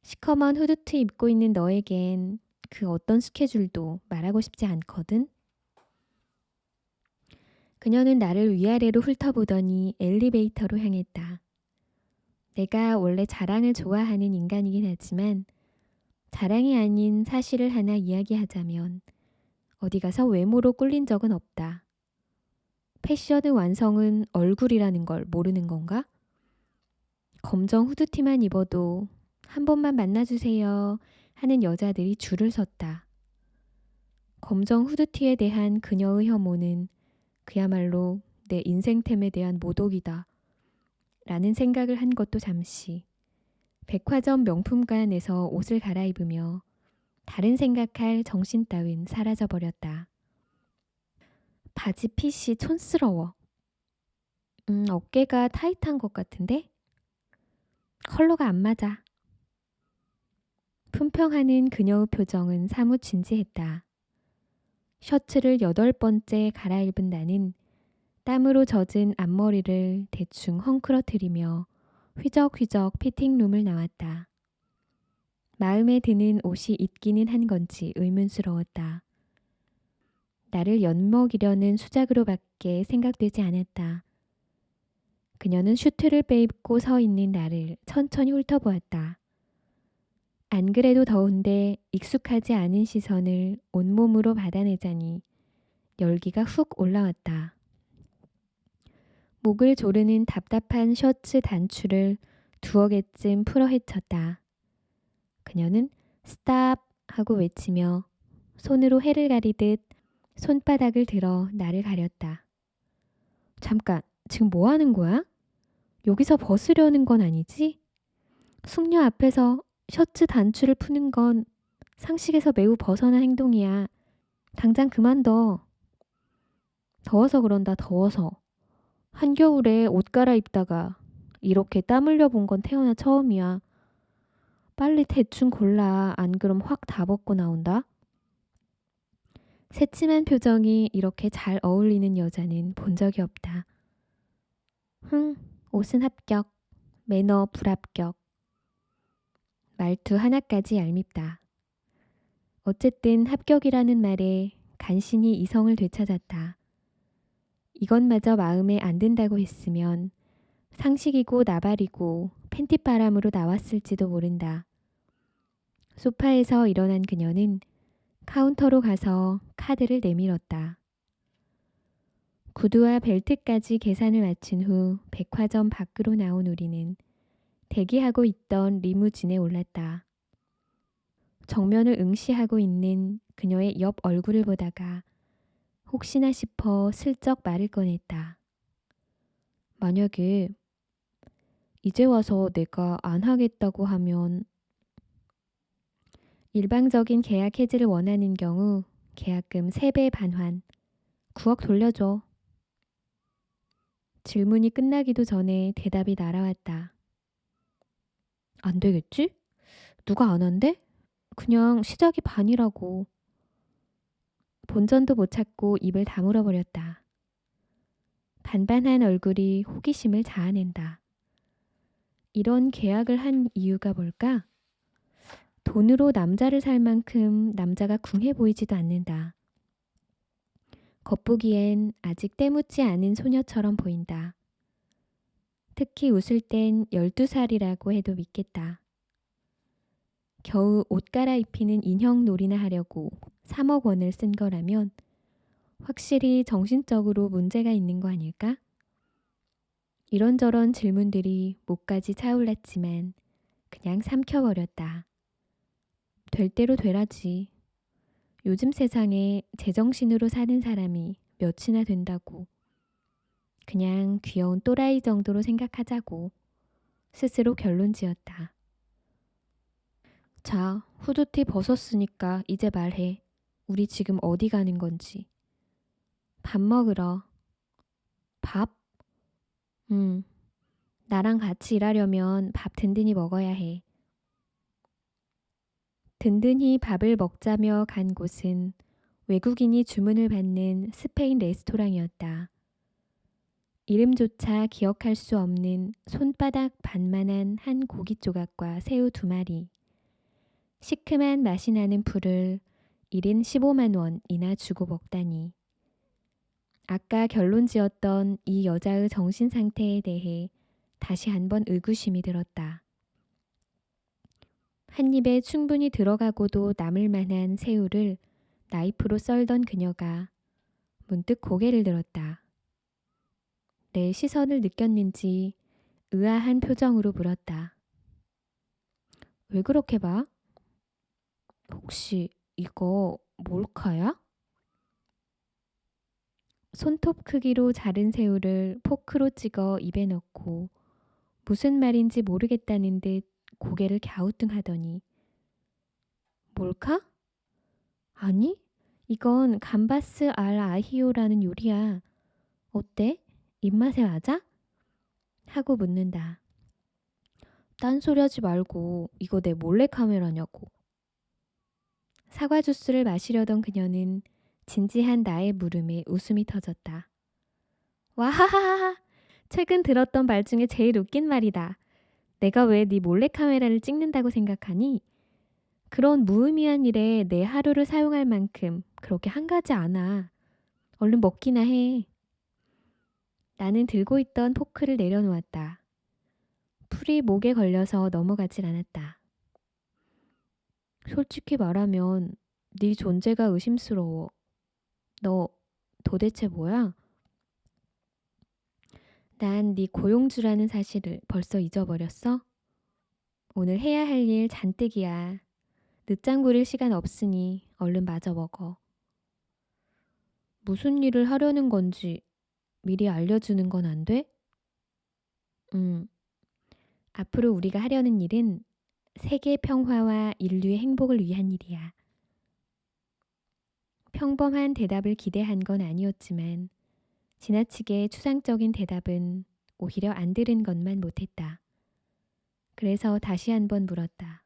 시커먼 후드티 입고 있는 너에겐 그 어떤 스케줄도 말하고 싶지 않거든. 그녀는 나를 위아래로 훑어보더니 엘리베이터로 향했다. 내가 원래 자랑을 좋아하는 인간이긴 하지만 자랑이 아닌 사실을 하나 이야기하자면 어디 가서 외모로 꿀린 적은 없다. 패션의 완성은 얼굴이라는 걸 모르는 건가? 검정 후드티만 입어도 한 번만 만나주세요 하는 여자들이 줄을 섰다. 검정 후드티에 대한 그녀의 혐오는 그야말로 내 인생템에 대한 모독이다 라는 생각을 한 것도 잠시. 백화점 명품관에서 옷을 갈아입으며 다른 생각할 정신 따윈 사라져버렸다. 바지 핏이 촌스러워. 어깨가 타이트한 것 같은데? 컬러가 안 맞아. 품평하는 그녀의 표정은 사뭇 진지했다. 셔츠를 8번째 갈아입은 나는 땀으로 젖은 앞머리를 대충 헝클어뜨리며 휘적휘적 피팅룸을 나왔다. 마음에 드는 옷이 있기는 한 건지 의문스러웠다. 나를 엿먹이려는 수작으로밖에 생각되지 않았다. 그녀는 슈트를 빼입고 서 있는 나를 천천히 훑어보았다. 안 그래도 더운데 익숙하지 않은 시선을 온몸으로 받아내자니 열기가 훅 올라왔다. 목을 조르는 답답한 셔츠 단추를 2개쯤 풀어 헤쳤다. 그녀는 스탑 하고 외치며 손으로 해를 가리듯 손바닥을 들어 나를 가렸다. 잠깐, 지금 뭐 하는 거야? 여기서 벗으려는 건 아니지? 숙녀 앞에서 셔츠 단추를 푸는 건 상식에서 매우 벗어난 행동이야. 당장 그만둬. 더워서 그런다, 더워서. 한겨울에 옷 갈아입다가 이렇게 땀 흘려 본 건 태어나 처음이야. 빨리 대충 골라. 안 그럼 확 다 벗고 나온다. 새침한 표정이 이렇게 잘 어울리는 여자는 본 적이 없다. 옷은 합격. 매너 불합격. 말투 하나까지 얄밉다. 어쨌든 합격이라는 말에 간신히 이성을 되찾았다. 이것마저 마음에 안 든다고 했으면 상식이고 나발이고 팬티바람으로 나왔을지도 모른다. 소파에서 일어난 그녀는 카운터로 가서 카드를 내밀었다. 구두와 벨트까지 계산을 마친 후 백화점 밖으로 나온 우리는 대기하고 있던 리무진에 올랐다. 정면을 응시하고 있는 그녀의 옆 얼굴을 보다가 혹시나 싶어 슬쩍 말을 꺼냈다. 만약에 이제 와서 내가 안 하겠다고 하면 일방적인 계약 해지를 원하는 경우 계약금 3배 반환, 9억 돌려줘. 질문이 끝나기도 전에 대답이 날아왔다. 안 되겠지? 누가 안 한대? 그냥 시작이 반이라고. 본전도 못 찾고 입을 다물어 버렸다. 반반한 얼굴이 호기심을 자아낸다. 이런 계약을 한 이유가 뭘까? 돈으로 남자를 살 만큼 남자가 궁해 보이지도 않는다. 겉보기엔 아직 때묻지 않은 소녀처럼 보인다. 특히 웃을 땐 12살이라고 해도 믿겠다. 겨우 옷 갈아입히는 인형 놀이나 하려고 3억 원을 쓴 거라면 확실히 정신적으로 문제가 있는 거 아닐까? 이런저런 질문들이 목까지 차올랐지만 그냥 삼켜버렸다. 될 대로 되라지. 요즘 세상에 제정신으로 사는 사람이 몇이나 된다고. 그냥 귀여운 또라이 정도로 생각하자고 스스로 결론 지었다. 자, 후드티 벗었으니까 이제 말해. 우리 지금 어디 가는 건지. 밥 먹으러. 밥? 나랑 같이 일하려면 밥 든든히 먹어야 해. 든든히 밥을 먹자며 간 곳은 외국인이 주문을 받는 스페인 레스토랑이었다. 이름조차 기억할 수 없는 손바닥 반만한 한 고기 조각과 새우 2마리. 시큼한 맛이 나는 풀을 1인 15만 원이나 주고 먹다니. 아까 결론 지었던 이 여자의 정신 상태에 대해 다시 한번 의구심이 들었다. 한 입에 충분히 들어가고도 남을 만한 새우를 나이프로 썰던 그녀가 문득 고개를 들었다. 내 시선을 느꼈는지 의아한 표정으로 물었다. 왜 그렇게 봐? 혹시 이거 몰카야? 손톱 크기로 자른 새우를 포크로 찍어 입에 넣고 무슨 말인지 모르겠다는 듯 고개를 갸우뚱하더니 몰카? 아니, 이건 감바스 알 아히오라는 요리야. 어때? 입맛에 맞아? 하고 묻는다. 딴소리 하지 말고 이거 내 몰래카메라냐고. 사과 주스를 마시려던 그녀는 진지한 나의 물음에 웃음이 터졌다. 와하하하! 최근 들었던 말 중에 제일 웃긴 말이다. 내가 왜 네 몰래카메라를 찍는다고 생각하니? 그런 무의미한 일에 내 하루를 사용할 만큼 그렇게 한가지 않아. 얼른 먹기나 해. 나는 들고 있던 포크를 내려놓았다. 풀이 목에 걸려서 넘어가질 않았다. 솔직히 말하면 네 존재가 의심스러워. 너 도대체 뭐야? 난 네 고용주라는 사실을 벌써 잊어버렸어? 오늘 해야 할 일 잔뜩이야. 늦장 부릴 시간 없으니 얼른 마저 먹어. 무슨 일을 하려는 건지 미리 알려주는 건 안 돼? 앞으로 우리가 하려는 일은 세계 평화와 인류의 행복을 위한 일이야. 평범한 대답을 기대한 건 아니었지만 지나치게 추상적인 대답은 오히려 안 들은 것만 못했다. 그래서 다시 한번 물었다.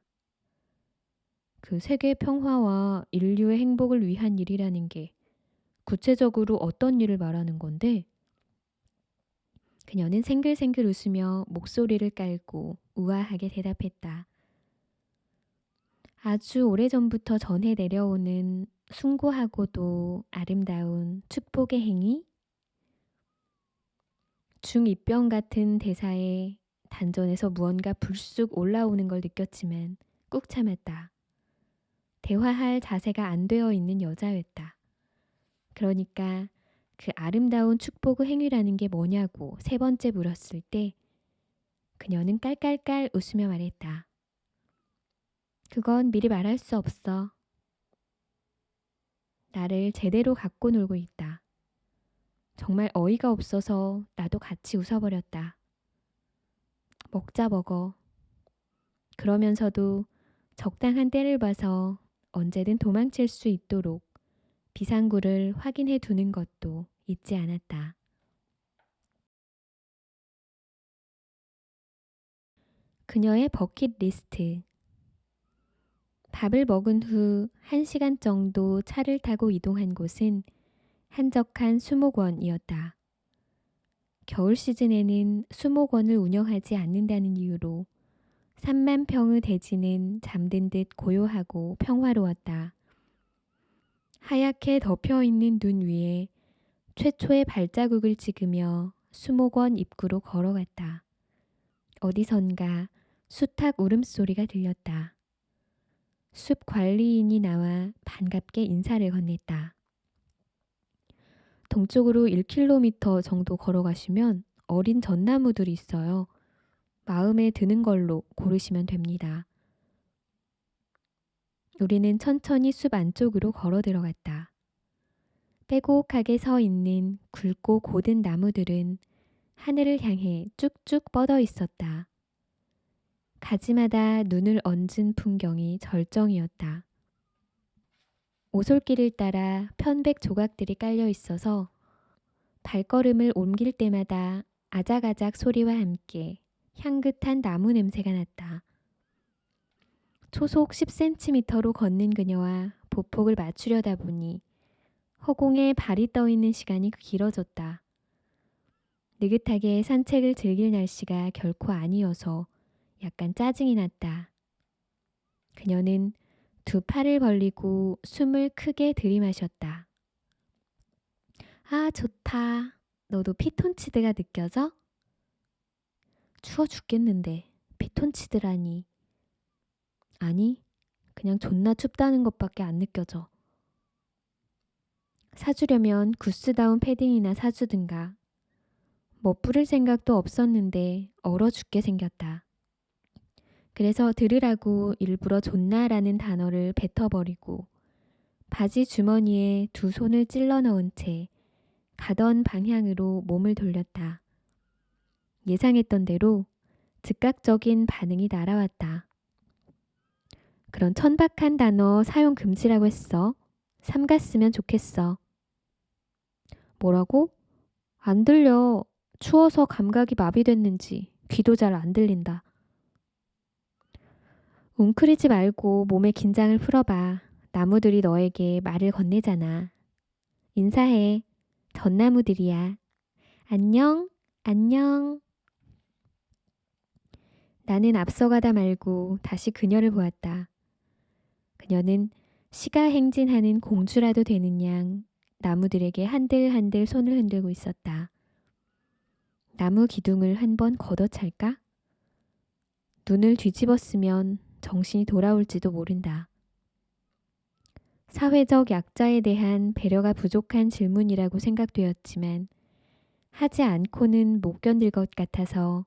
그 세계 평화와 인류의 행복을 위한 일이라는 게 구체적으로 어떤 일을 말하는 건데? 그녀는 생글생글 웃으며 목소리를 깔고 우아하게 대답했다. 아주 오래전부터 전해 내려오는 숭고하고도 아름다운 축복의 행위? 중2병 같은 대사에 단전에서 무언가 불쑥 올라오는 걸 느꼈지만 꾹 참았다. 대화할 자세가 안 되어 있는 여자였다. 그러니까 그 아름다운 축복의 행위라는 게 뭐냐고 3번째 물었을 때 그녀는 깔깔깔 웃으며 말했다. 그건 미리 말할 수 없어. 나를 제대로 갖고 놀고 있다. 정말 어이가 없어서 나도 같이 웃어버렸다. 먹자 먹어. 그러면서도 적당한 때를 봐서 언제든 도망칠 수 있도록 비상구를 확인해 두는 것도 잊지 않았다. 그녀의 버킷리스트. 밥을 먹은 후 1시간 정도 차를 타고 이동한 곳은 한적한 수목원이었다. 겨울 시즌에는 수목원을 운영하지 않는다는 이유로 3만 평의 대지는 잠든 듯 고요하고 평화로웠다. 하얗게 덮여있는 눈 위에 최초의 발자국을 찍으며 수목원 입구로 걸어갔다. 어디선가 수탉 울음소리가 들렸다. 숲 관리인이 나와 반갑게 인사를 건넸다. 동쪽으로 1km 정도 걸어가시면 어린 전나무들이 있어요. 마음에 드는 걸로 고르시면 됩니다. 우리는 천천히 숲 안쪽으로 걸어 들어갔다. 빼곡하게 서 있는 굵고 고든 나무들은 하늘을 향해 쭉쭉 뻗어 있었다. 가지마다 눈을 얹은 풍경이 절정이었다. 오솔길을 따라 편백 조각들이 깔려 있어서 발걸음을 옮길 때마다 아작아작 소리와 함께 향긋한 나무 냄새가 났다. 초속 10cm로 걷는 그녀와 보폭을 맞추려다 보니 허공에 발이 떠 있는 시간이 길어졌다. 느긋하게 산책을 즐길 날씨가 결코 아니어서 약간 짜증이 났다. 그녀는 두 팔을 벌리고 숨을 크게 들이마셨다. 아, 좋다. 너도 피톤치드가 느껴져? 추워 죽겠는데 피톤치드라니. 아니, 그냥 존나 춥다는 것밖에 안 느껴져. 사주려면 구스다운 패딩이나 사주든가. 멋부릴 생각도 없었는데 얼어 죽게 생겼다. 그래서 들으라고 일부러 존나라는 단어를 뱉어버리고 바지 주머니에 두 손을 찔러 넣은 채 가던 방향으로 몸을 돌렸다. 예상했던 대로 즉각적인 반응이 날아왔다. 그런 천박한 단어 사용 금지라고 했어. 삼갔으면 좋겠어. 뭐라고? 안 들려. 추워서 감각이 마비됐는지 귀도 잘 안 들린다. 웅크리지 말고 몸의 긴장을 풀어봐. 나무들이 너에게 말을 건네잖아. 인사해. 전나무들이야. 안녕, 안녕. 나는 앞서가다 말고 다시 그녀를 보았다. 그녀는 시가 행진하는 공주라도 되는 양 나무들에게 한들한들 손을 흔들고 있었다. 나무 기둥을 한번 걷어찰까? 눈을 뒤집었으면 정신이 돌아올지도 모른다. 사회적 약자에 대한 배려가 부족한 질문이라고 생각되었지만 하지 않고는 못 견딜 것 같아서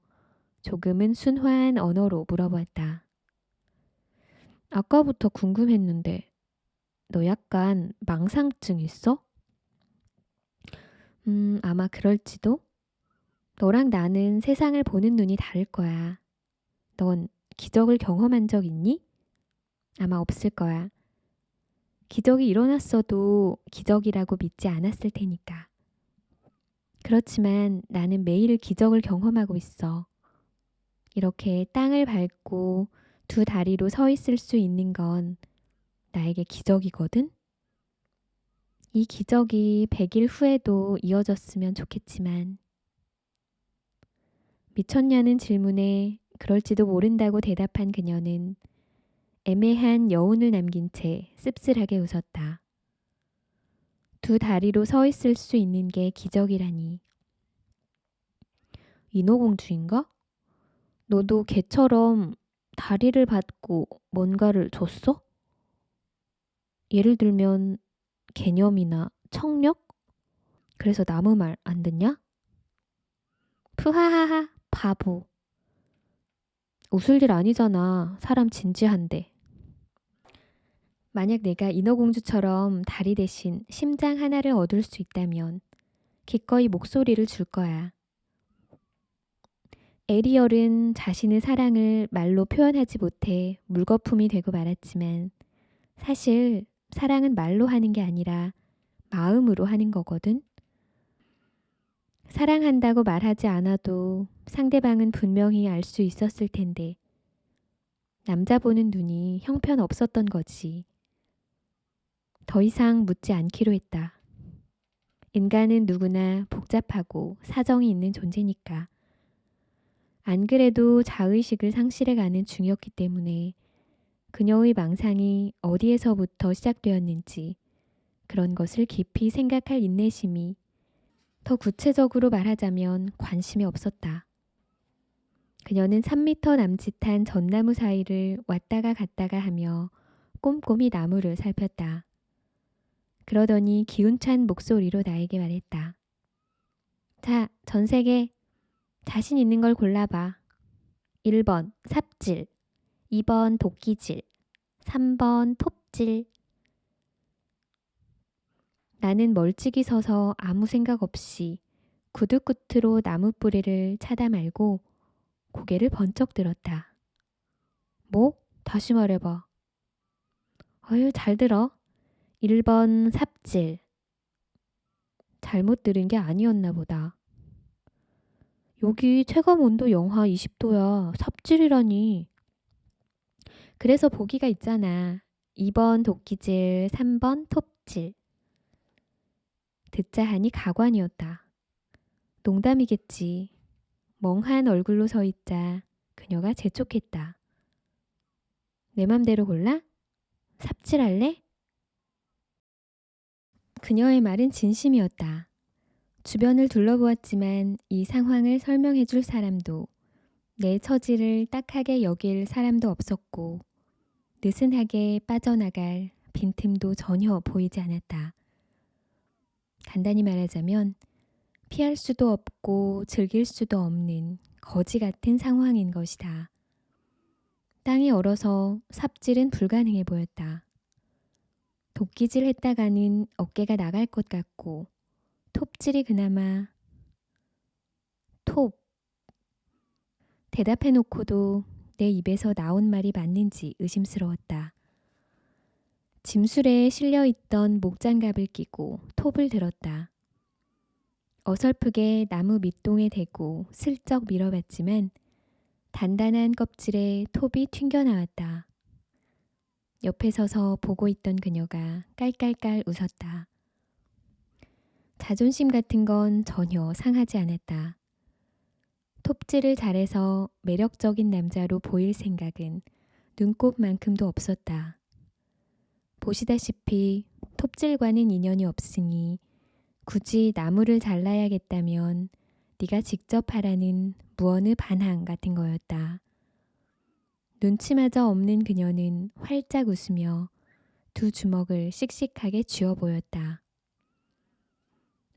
조금은 순화한 언어로 물어봤다. 아까부터 궁금했는데 너 약간 망상증 있어? 아마 그럴지도? 너랑 나는 세상을 보는 눈이 다를 거야. 넌 기적을 경험한 적 있니? 아마 없을 거야. 기적이 일어났어도 기적이라고 믿지 않았을 테니까. 그렇지만 나는 매일 기적을 경험하고 있어. 이렇게 땅을 밟고 두 다리로 서 있을 수 있는 건 나에게 기적이거든? 이 기적이 100일 후에도 이어졌으면 좋겠지만 미쳤냐는 질문에 그럴지도 모른다고 대답한 그녀는 애매한 여운을 남긴 채 씁쓸하게 웃었다. 두 다리로 서 있을 수 있는 게 기적이라니. 인어공주인가? 너도 개처럼 다리를 받고 뭔가를 줬어? 예를 들면 개념이나 청력? 그래서 나무 말 안 듣냐? 푸하하하 바보. 웃을 일 아니잖아. 사람 진지한데. 만약 내가 인어공주처럼 다리 대신 심장 하나를 얻을 수 있다면 기꺼이 목소리를 줄 거야. 에리얼은 자신의 사랑을 말로 표현하지 못해 물거품이 되고 말았지만 사실 사랑은 말로 하는 게 아니라 마음으로 하는 거거든. 사랑한다고 말하지 않아도 상대방은 분명히 알 수 있었을 텐데 남자 보는 눈이 형편없었던 거지. 더 이상 묻지 않기로 했다. 인간은 누구나 복잡하고 사정이 있는 존재니까. 안 그래도 자의식을 상실해가는 중이었기 때문에 그녀의 망상이 어디에서부터 시작되었는지 그런 것을 깊이 생각할 인내심이, 더 구체적으로 말하자면 관심이 없었다. 그녀는 3미터 남짓한 전나무 사이를 왔다가 갔다가 하며 꼼꼼히 나무를 살폈다. 그러더니 기운찬 목소리로 나에게 말했다. 자, 전세계 자신 있는 걸 골라봐. 1번 삽질, 2번 도끼질, 3번 톱질. 나는 멀찍이 서서 아무 생각 없이 구두 끝으로 나무 뿌리를 차다 말고 고개를 번쩍 들었다. 뭐? 다시 말해봐. 어휴, 잘 들어. 1번 삽질. 잘못 들은 게 아니었나 보다. 여기 체감 온도 영하 20도야. 삽질이라니. 그래서 보기가 있잖아. 2번 도끼질, 3번 톱질. 듣자 하니 가관이었다. 농담이겠지. 멍한 얼굴로 서 있자 그녀가 재촉했다. 내 맘대로 골라? 삽질할래? 그녀의 말은 진심이었다. 주변을 둘러보았지만 이 상황을 설명해 줄 사람도, 내 처지를 딱하게 여길 사람도 없었고 느슨하게 빠져나갈 빈틈도 전혀 보이지 않았다. 간단히 말하자면 피할 수도 없고 즐길 수도 없는 거지 같은 상황인 것이다. 땅이 얼어서 삽질은 불가능해 보였다. 도끼질 했다가는 어깨가 나갈 것 같고 톱질이 그나마 톱. 대답해놓고도 내 입에서 나온 말이 맞는지 의심스러웠다. 짐수레에 실려있던 목장갑을 끼고 톱을 들었다. 어설프게 나무 밑동에 대고 슬쩍 밀어봤지만 단단한 껍질에 톱이 튕겨나왔다. 옆에 서서 보고 있던 그녀가 깔깔깔 웃었다. 자존심 같은 건 전혀 상하지 않았다. 톱질을 잘해서 매력적인 남자로 보일 생각은 눈곱만큼도 없었다. 보시다시피 톱질과는 인연이 없으니 굳이 나무를 잘라야겠다면 네가 직접 하라는 무언의 반항 같은 거였다. 눈치마저 없는 그녀는 활짝 웃으며 두 주먹을 씩씩하게 쥐어 보였다.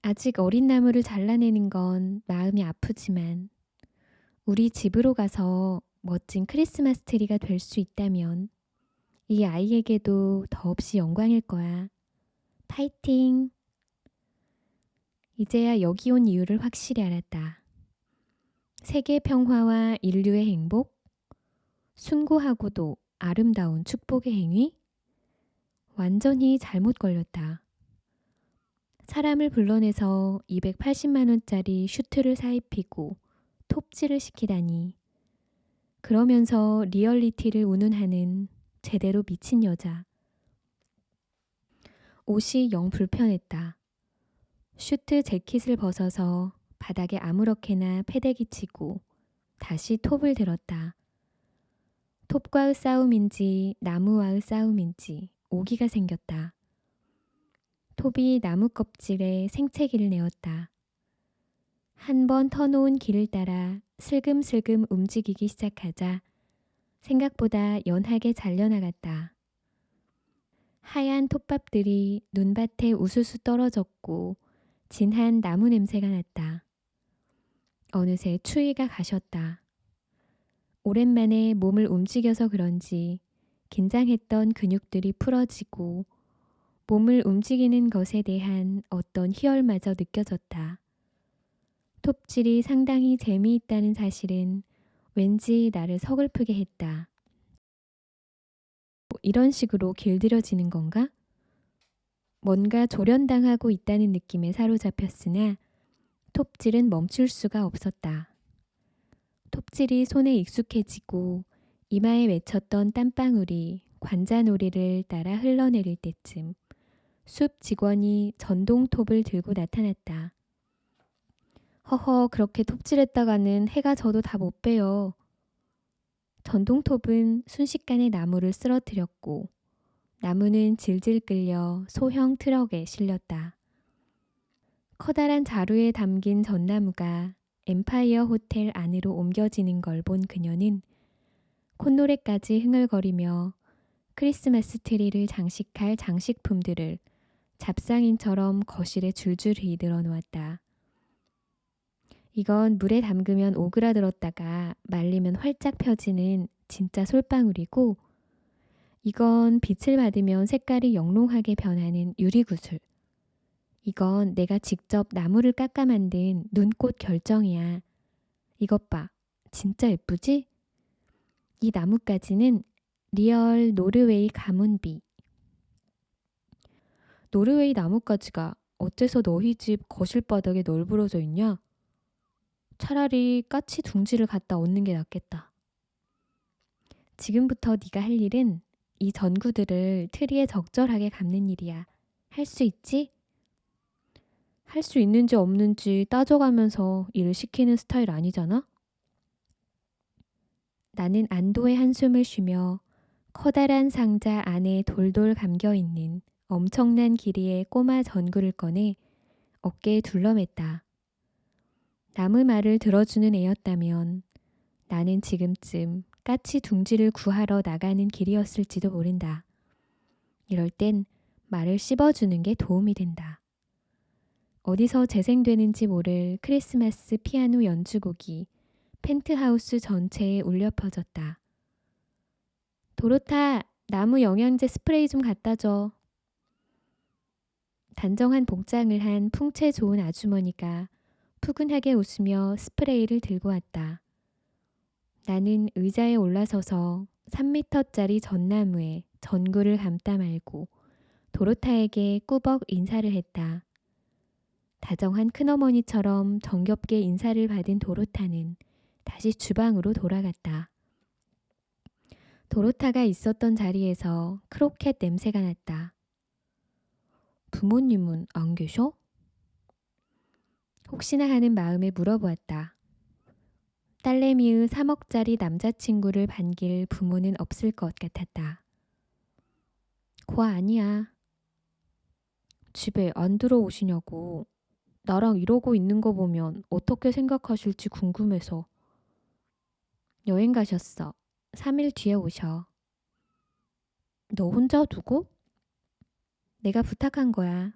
아직 어린 나무를 잘라내는 건 마음이 아프지만 우리 집으로 가서 멋진 크리스마스 트리가 될 수 있다면 이 아이에게도 더없이 영광일 거야. 파이팅! 이제야 여기 온 이유를 확실히 알았다. 세계 평화와 인류의 행복? 숭고하고도 아름다운 축복의 행위? 완전히 잘못 걸렸다. 사람을 불러내서 280만 원짜리 슈트를 사입히고 톱질을 시키다니. 그러면서 리얼리티를 운운하는 제대로 미친 여자. 옷이 영 불편했다. 슈트 재킷을 벗어서 바닥에 아무렇게나 패대기 치고 다시 톱을 들었다. 톱과의 싸움인지 나무와의 싸움인지 오기가 생겼다. 톱이 나무 껍질에 생채기를 내었다. 한 번 터놓은 길을 따라 슬금슬금 움직이기 시작하자 생각보다 연하게 잘려나갔다. 하얀 톱밥들이 눈밭에 우수수 떨어졌고 진한 나무 냄새가 났다. 어느새 추위가 가셨다. 오랜만에 몸을 움직여서 그런지 긴장했던 근육들이 풀어지고 몸을 움직이는 것에 대한 어떤 희열마저 느껴졌다. 톱질이 상당히 재미있다는 사실은 왠지 나를 서글프게 했다. 이런 식으로 길들여지는 건가? 뭔가 조련당하고 있다는 느낌에 사로잡혔으나 톱질은 멈출 수가 없었다. 톱질이 손에 익숙해지고 이마에 맺혔던 땀방울이 관자놀이를 따라 흘러내릴 때쯤 숲 직원이 전동톱을 들고 나타났다. 허허, 그렇게 톱질했다가는 해가 져도 다 못 빼요. 전동톱은 순식간에 나무를 쓰러뜨렸고 나무는 질질 끌려 소형 트럭에 실렸다. 커다란 자루에 담긴 전나무가 엠파이어 호텔 안으로 옮겨지는 걸 본 그녀는 콧노래까지 흥얼거리며 크리스마스 트리를 장식할 장식품들을 잡상인처럼 거실에 줄줄이 늘어놓았다. 이건 물에 담그면 오그라들었다가 말리면 활짝 펴지는 진짜 솔방울이고, 이건 빛을 받으면 색깔이 영롱하게 변하는 유리구슬. 이건 내가 직접 나무를 깎아 만든 눈꽃 결정이야. 이것 봐. 진짜 예쁘지? 이 나뭇가지는 리얼 노르웨이 가문비. 노르웨이 나뭇가지가 어째서 너희 집 거실 바닥에 널브러져 있냐? 차라리 까치 둥지를 갖다 얹는 게 낫겠다. 지금부터 네가 할 일은 이 전구들을 트리에 적절하게 감는 일이야. 할 수 있지? 할 수 있는지 없는지 따져가면서 일을 시키는 스타일 아니잖아? 나는 안도의 한숨을 쉬며 커다란 상자 안에 돌돌 감겨있는 엄청난 길이의 꼬마 전구를 꺼내 어깨에 둘러맸다. 남의 말을 들어주는 애였다면 나는 지금쯤 까치 둥지를 구하러 나가는 길이었을지도 모른다. 이럴 땐 말을 씹어주는 게 도움이 된다. 어디서 재생되는지 모를 크리스마스 피아노 연주곡이 펜트하우스 전체에 울려 퍼졌다. 도로타, 나무 영양제 스프레이 좀 갖다 줘. 단정한 복장을 한 풍채 좋은 아주머니가 푸근하게 웃으며 스프레이를 들고 왔다. 나는 의자에 올라서서 3미터짜리 전나무에 전구를 감다 말고 도로타에게 꾸벅 인사를 했다. 다정한 큰어머니처럼 정겹게 인사를 받은 도로타는 다시 주방으로 돌아갔다. 도로타가 있었던 자리에서 크로켓 냄새가 났다. 부모님은 안 계셔? 혹시나 하는 마음에 물어보았다. 딸내미의 3억짜리 남자친구를 반길 부모는 없을 것 같았다. 고아 아니야. 집에 안 들어오시냐고. 나랑 이러고 있는 거 보면 어떻게 생각하실지 궁금해서. 여행 가셨어. 3일 뒤에 오셔. 너 혼자 두고? 내가 부탁한 거야.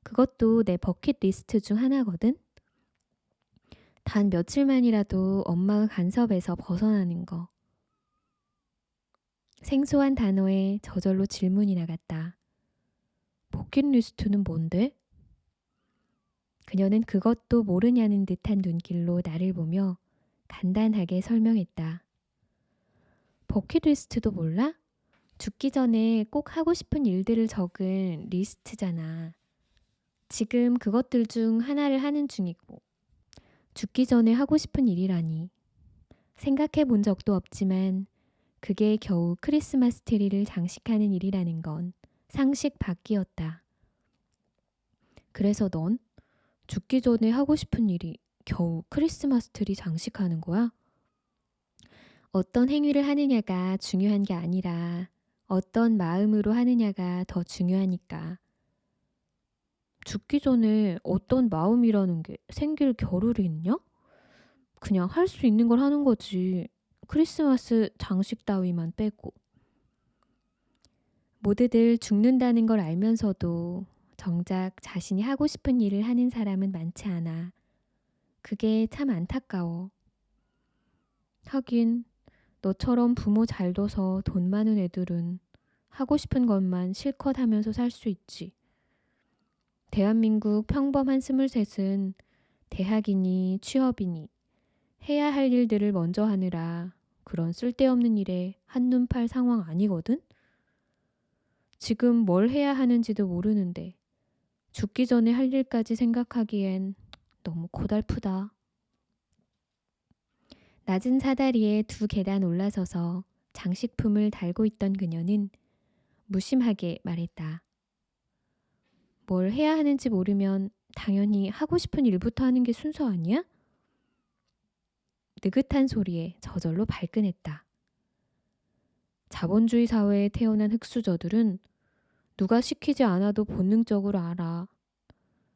그것도 내 버킷리스트 중 하나거든. 단 며칠만이라도 엄마의 간섭에서 벗어나는 거. 생소한 단어에 저절로 질문이 나갔다. 버킷리스트는 뭔데? 그녀는 그것도 모르냐는 듯한 눈길로 나를 보며 간단하게 설명했다. 버킷리스트도 몰라? 죽기 전에 꼭 하고 싶은 일들을 적은 리스트잖아. 지금 그것들 중 하나를 하는 중이고, 죽기 전에 하고 싶은 일이라니. 생각해 본 적도 없지만 그게 겨우 크리스마스 트리를 장식하는 일이라는 건 상식 밖이었다. 그래서 넌 죽기 전에 하고 싶은 일이 겨우 크리스마스 트리 장식하는 거야? 어떤 행위를 하느냐가 중요한 게 아니라 어떤 마음으로 하느냐가 더 중요하니까. 죽기 전에 어떤 마음이라는 게 생길 겨를이 있냐? 그냥 할 수 있는 걸 하는 거지. 크리스마스 장식 따위만 빼고. 모두들 죽는다는 걸 알면서도 정작 자신이 하고 싶은 일을 하는 사람은 많지 않아. 그게 참 안타까워. 하긴 너처럼 부모 잘 둬서 돈 많은 애들은 하고 싶은 것만 실컷 하면서 살 수 있지. 대한민국 평범한 23은 대학이니 취업이니 해야 할 일들을 먼저 하느라 그런 쓸데없는 일에 한눈 팔 상황 아니거든? 지금 뭘 해야 하는지도 모르는데 죽기 전에 할 일까지 생각하기엔 너무 고달프다. 낮은 사다리에 2계단 올라서서 장식품을 달고 있던 그녀는 무심하게 말했다. 뭘 해야 하는지 모르면 당연히 하고 싶은 일부터 하는 게 순서 아니야? 느긋한 소리에 저절로 발끈했다. 자본주의 사회에 태어난 흙수저들은 누가 시키지 않아도 본능적으로 알아.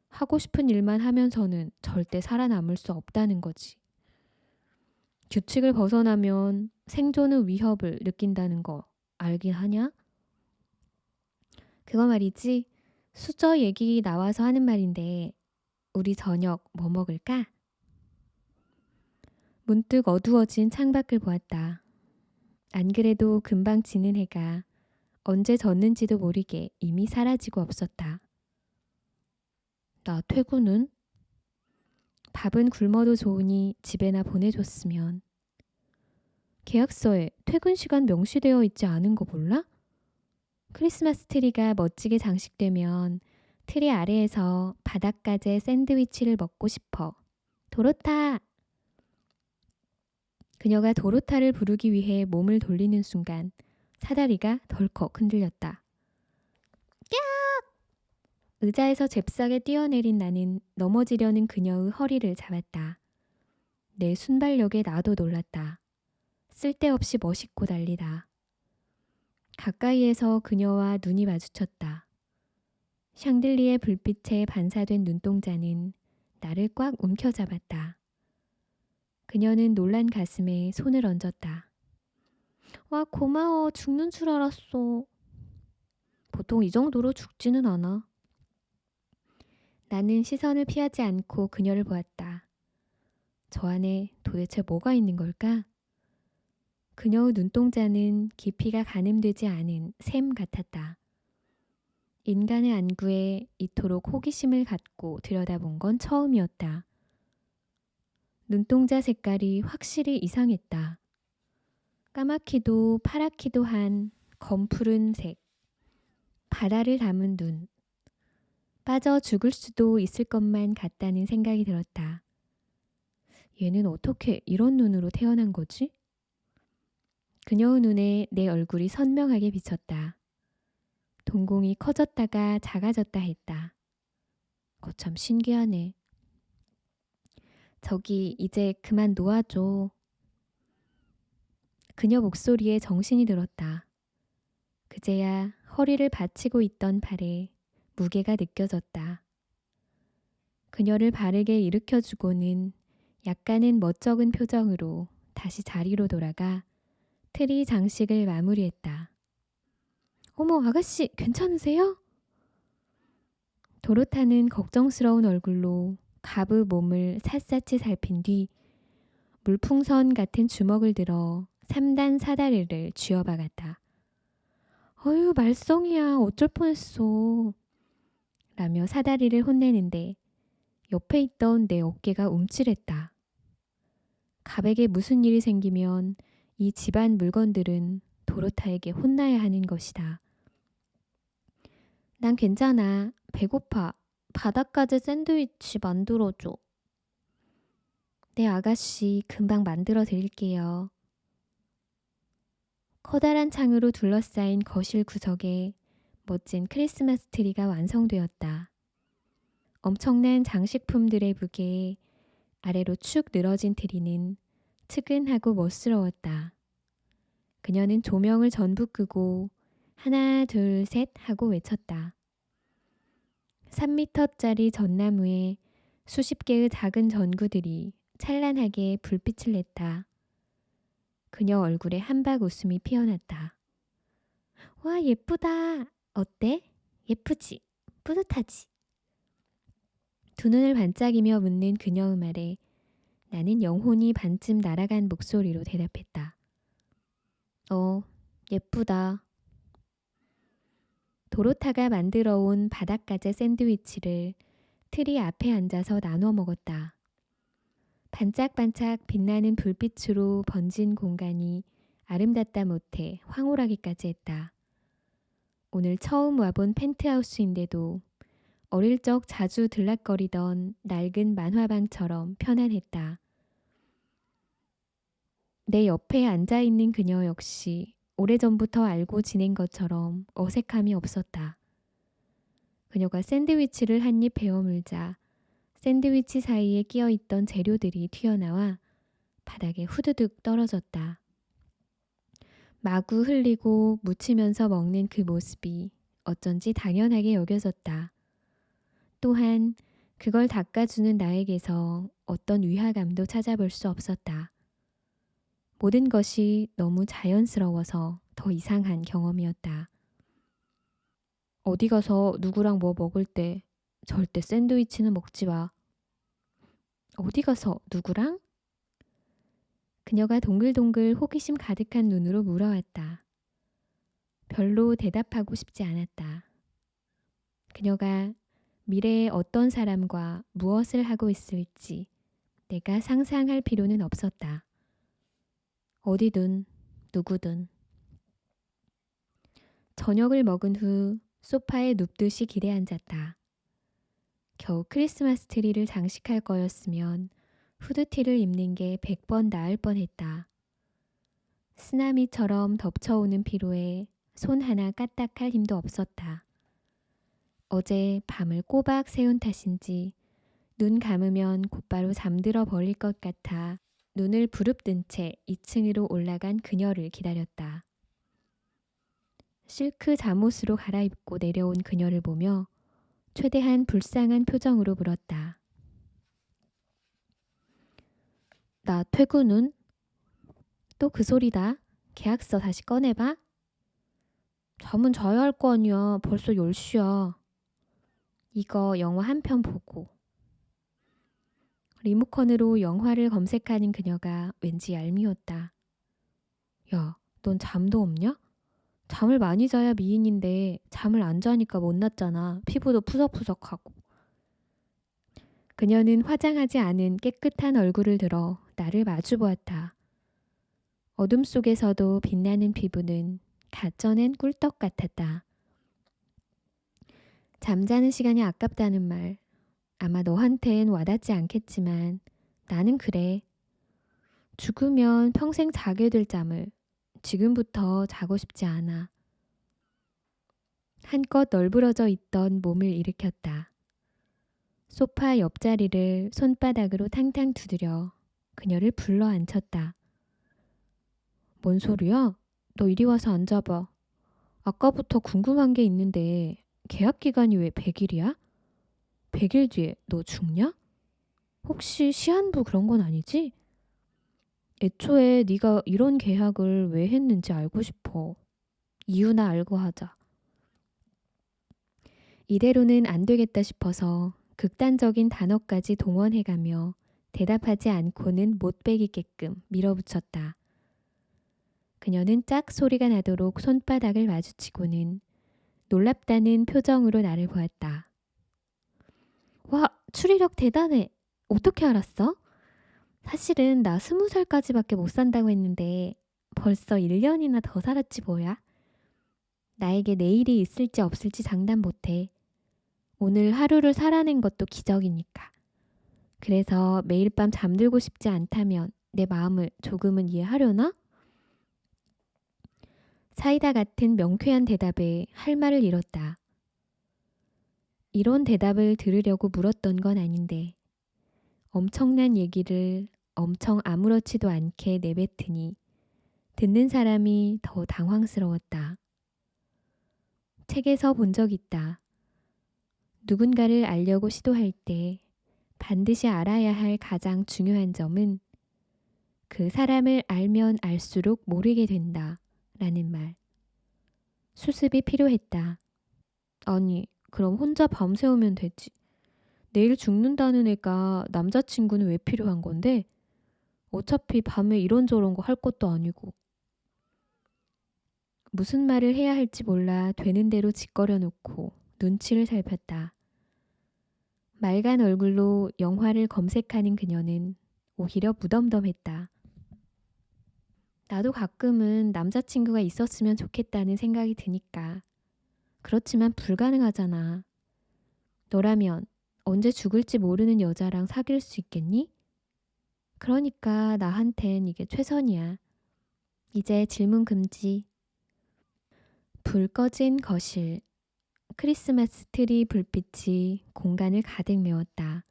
하고 싶은 일만 하면서는 절대 살아남을 수 없다는 거지. 규칙을 벗어나면 생존의 위협을 느낀다는 거 알긴 하냐? 그거 말이지. 수저 얘기 나와서 하는 말인데 우리 저녁 뭐 먹을까? 문득 어두워진 창밖을 보았다. 안 그래도 금방 지는 해가 언제 졌는지도 모르게 이미 사라지고 없었다. 나 퇴근은? 밥은 굶어도 좋으니 집에나 보내줬으면. 계약서에 퇴근 시간 명시되어 있지 않은 거 몰라? 크리스마스 트리가 멋지게 장식되면 트리 아래에서 바닷가재 샌드위치를 먹고 싶어. 도로타! 그녀가 도로타를 부르기 위해 몸을 돌리는 순간 사다리가 덜컥 흔들렸다. 의자에서 잽싸게 뛰어내린 나는 넘어지려는 그녀의 허리를 잡았다. 내 순발력에 나도 놀랐다. 쓸데없이 멋있고 달리다. 가까이에서 그녀와 눈이 마주쳤다. 샹들리에 불빛에 반사된 눈동자는 나를 꽉 움켜잡았다. 그녀는 놀란 가슴에 손을 얹었다. 와, 고마워. 죽는 줄 알았어. 보통 이 정도로 죽지는 않아. 나는 시선을 피하지 않고 그녀를 보았다. 저 안에 도대체 뭐가 있는 걸까? 그녀의 눈동자는 깊이가 가늠되지 않은 샘 같았다. 인간의 안구에 이토록 호기심을 갖고 들여다본 건 처음이었다. 눈동자 색깔이 확실히 이상했다. 까맣기도 파랗기도 한 검푸른 색. 바다를 담은 눈. 빠져 죽을 수도 있을 것만 같다는 생각이 들었다. 얘는 어떻게 이런 눈으로 태어난 거지? 그녀의 눈에 내 얼굴이 선명하게 비쳤다. 동공이 커졌다가 작아졌다 했다. 거참 신기하네. 저기 이제 그만 놓아줘. 그녀 목소리에 정신이 들었다. 그제야 허리를 받치고 있던 발에 무게가 느껴졌다. 그녀를 바르게 일으켜주고는 약간은 멋쩍은 표정으로 다시 자리로 돌아가 트리 장식을 마무리했다. 어머, 아가씨, 괜찮으세요? 도로타는 걱정스러운 얼굴로 갑의 몸을 샅샅이 살핀 뒤 물풍선 같은 주먹을 들어 3단 사다리를 쥐어박았다. 어휴, 말썽이야. 어쩔 뻔했어. 라며 사다리를 혼내는데 옆에 있던 내 어깨가 움찔했다. 갑에게 무슨 일이 생기면 이 집안 물건들은 도로타에게 혼나야 하는 것이다. 난 괜찮아. 배고파. 바닷가재 샌드위치 만들어줘. 네, 아가씨, 금방 만들어 드릴게요. 커다란 창으로 둘러싸인 거실 구석에 멋진 크리스마스 트리가 완성되었다. 엄청난 장식품들의 무게에 아래로 축 늘어진 트리는 측은하고 멋스러웠다. 그녀는 조명을 전부 끄고 하나, 둘, 셋 하고 외쳤다. 3미터짜리 전나무에 수십 개의 작은 전구들이 찬란하게 불빛을 냈다. 그녀 얼굴에 한박 웃음이 피어났다. 와, 예쁘다. 어때? 예쁘지? 뿌듯하지? 두 눈을 반짝이며 묻는 그녀의 말에 나는 영혼이 반쯤 날아간 목소리로 대답했다. 예쁘다. 도로타가 만들어 온 바닷가재 샌드위치를 트리 앞에 앉아서 나눠 먹었다. 반짝반짝 빛나는 불빛으로 번진 공간이 아름답다 못해 황홀하기까지 했다. 오늘 처음 와본 펜트하우스인데도 어릴 적 자주 들락거리던 낡은 만화방처럼 편안했다. 내 옆에 앉아있는 그녀 역시 오래전부터 알고 지낸 것처럼 어색함이 없었다. 그녀가 샌드위치를 한 입 베어 물자 샌드위치 사이에 끼어있던 재료들이 튀어나와 바닥에 후두둑 떨어졌다. 마구 흘리고 묻히면서 먹는 그 모습이 어쩐지 당연하게 여겨졌다. 또한 그걸 닦아주는 나에게서 어떤 위화감도 찾아볼 수 없었다. 모든 것이 너무 자연스러워서 더 이상한 경험이었다. 어디 가서 누구랑 뭐 먹을 때 절대 샌드위치는 먹지 마. 어디 가서 누구랑? 그녀가 동글동글 호기심 가득한 눈으로 물어왔다. 별로 대답하고 싶지 않았다. 그녀가 미래에 어떤 사람과 무엇을 하고 있을지 내가 상상할 필요는 없었다. 어디든 누구든. 저녁을 먹은 후 소파에 눕듯이 기대 앉았다. 겨우 크리스마스 트리를 장식할 거였으면 후드티를 입는 게 100번 나을 뻔했다. 쓰나미처럼 덮쳐오는 피로에 손 하나 까딱할 힘도 없었다. 어제 밤을 꼬박 새운 탓인지 눈 감으면 곧바로 잠들어 버릴 것 같아 눈을 부릅뜬 채 2층으로 올라간 그녀를 기다렸다. 실크 잠옷으로 갈아입고 내려온 그녀를 보며 최대한 불쌍한 표정으로 물었다. 나 퇴근은? 또 그 소리다. 계약서 다시 꺼내봐. 잠은 자야 할 거 아니야. 벌써 10시야. 이거 영화 한 편 보고. 리모컨으로 영화를 검색하는 그녀가 왠지 얄미웠다. 야, 넌 잠도 없냐? 잠을 많이 자야 미인인데 잠을 안 자니까 못났잖아. 피부도 푸석푸석하고. 그녀는 화장하지 않은 깨끗한 얼굴을 들어 나를 마주 보았다. 어둠 속에서도 빛나는 피부는 갓 쪄낸 꿀떡 같았다. 잠자는 시간이 아깝다는 말 아마 너한텐 와닿지 않겠지만 나는 그래. 죽으면 평생 자게 될 잠을 지금부터 자고 싶지 않아. 한껏 널브러져 있던 몸을 일으켰다. 소파 옆자리를 손바닥으로 탕탕 두드려 그녀를 불러 앉혔다. 뭔 소리야? 너 이리 와서 앉아봐. 아까부터 궁금한 게 있는데 계약 기간이 왜 100일이야? 100일 뒤에 너 죽냐? 혹시 시한부 그런 건 아니지? 애초에 네가 이런 계약을 왜 했는지 알고 싶어. 이유나 알고 하자. 이대로는 안 되겠다 싶어서 극단적인 단어까지 동원해가며 대답하지 않고는 못 베기게끔 밀어붙였다. 그녀는 짝 소리가 나도록 손바닥을 마주치고는 놀랍다는 표정으로 나를 보았다. 와, 추리력 대단해. 어떻게 알았어? 사실은 나 20살까지밖에 못 산다고 했는데 벌써 1년이나 더 살았지 뭐야. 나에게 내일이 있을지 없을지 장담 못해. 오늘 하루를 살아낸 것도 기적이니까. 그래서 매일 밤 잠들고 싶지 않다면 내 마음을 조금은 이해하려나? 사이다 같은 명쾌한 대답에 할 말을 잃었다. 이런 대답을 들으려고 물었던 건 아닌데 엄청난 얘기를 엄청 아무렇지도 않게 내뱉으니 듣는 사람이 더 당황스러웠다. 책에서 본 적 있다. 누군가를 알려고 시도할 때 반드시 알아야 할 가장 중요한 점은 그 사람을 알면 알수록 모르게 된다 라는 말. 수습이 필요했다. 아니, 그럼 혼자 밤새우면 되지. 내일 죽는다는 애가 남자친구는 왜 필요한 건데? 어차피 밤에 이런저런 거 할 것도 아니고. 무슨 말을 해야 할지 몰라 되는 대로 짓거려 놓고 눈치를 살폈다. 맑은 얼굴로 영화를 검색하는 그녀는 오히려 무덤덤했다. 나도 가끔은 남자친구가 있었으면 좋겠다는 생각이 드니까. 그렇지만 불가능하잖아. 너라면 언제 죽을지 모르는 여자랑 사귈 수 있겠니? 그러니까 나한텐 이게 최선이야. 이제 질문 금지. 불 꺼진 거실. 크리스마스 트리 불빛이 공간을 가득 메웠다.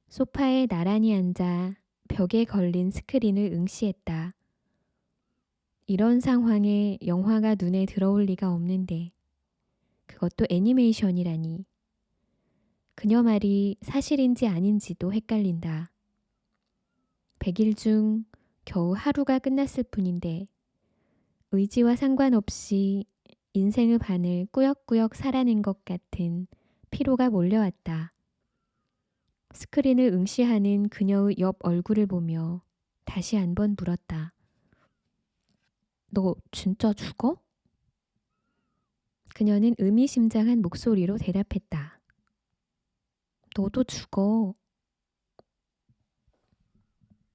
소파에 나란히 앉아 벽에 걸린 스크린을 응시했다. 이런 상황에 영화가 눈에 들어올 리가 없는데 그것도 애니메이션이라니. 그녀 말이 사실인지 아닌지도 헷갈린다. 100일 중 겨우 하루가 끝났을 뿐인데 의지와 상관없이 인생의 반을 꾸역꾸역 살아낸 것 같은 피로가 몰려왔다. 스크린을 응시하는 그녀의 옆 얼굴을 보며 다시 한 번 물었다. 너 진짜 죽어? 그녀는 의미심장한 목소리로 대답했다. 너도 죽어.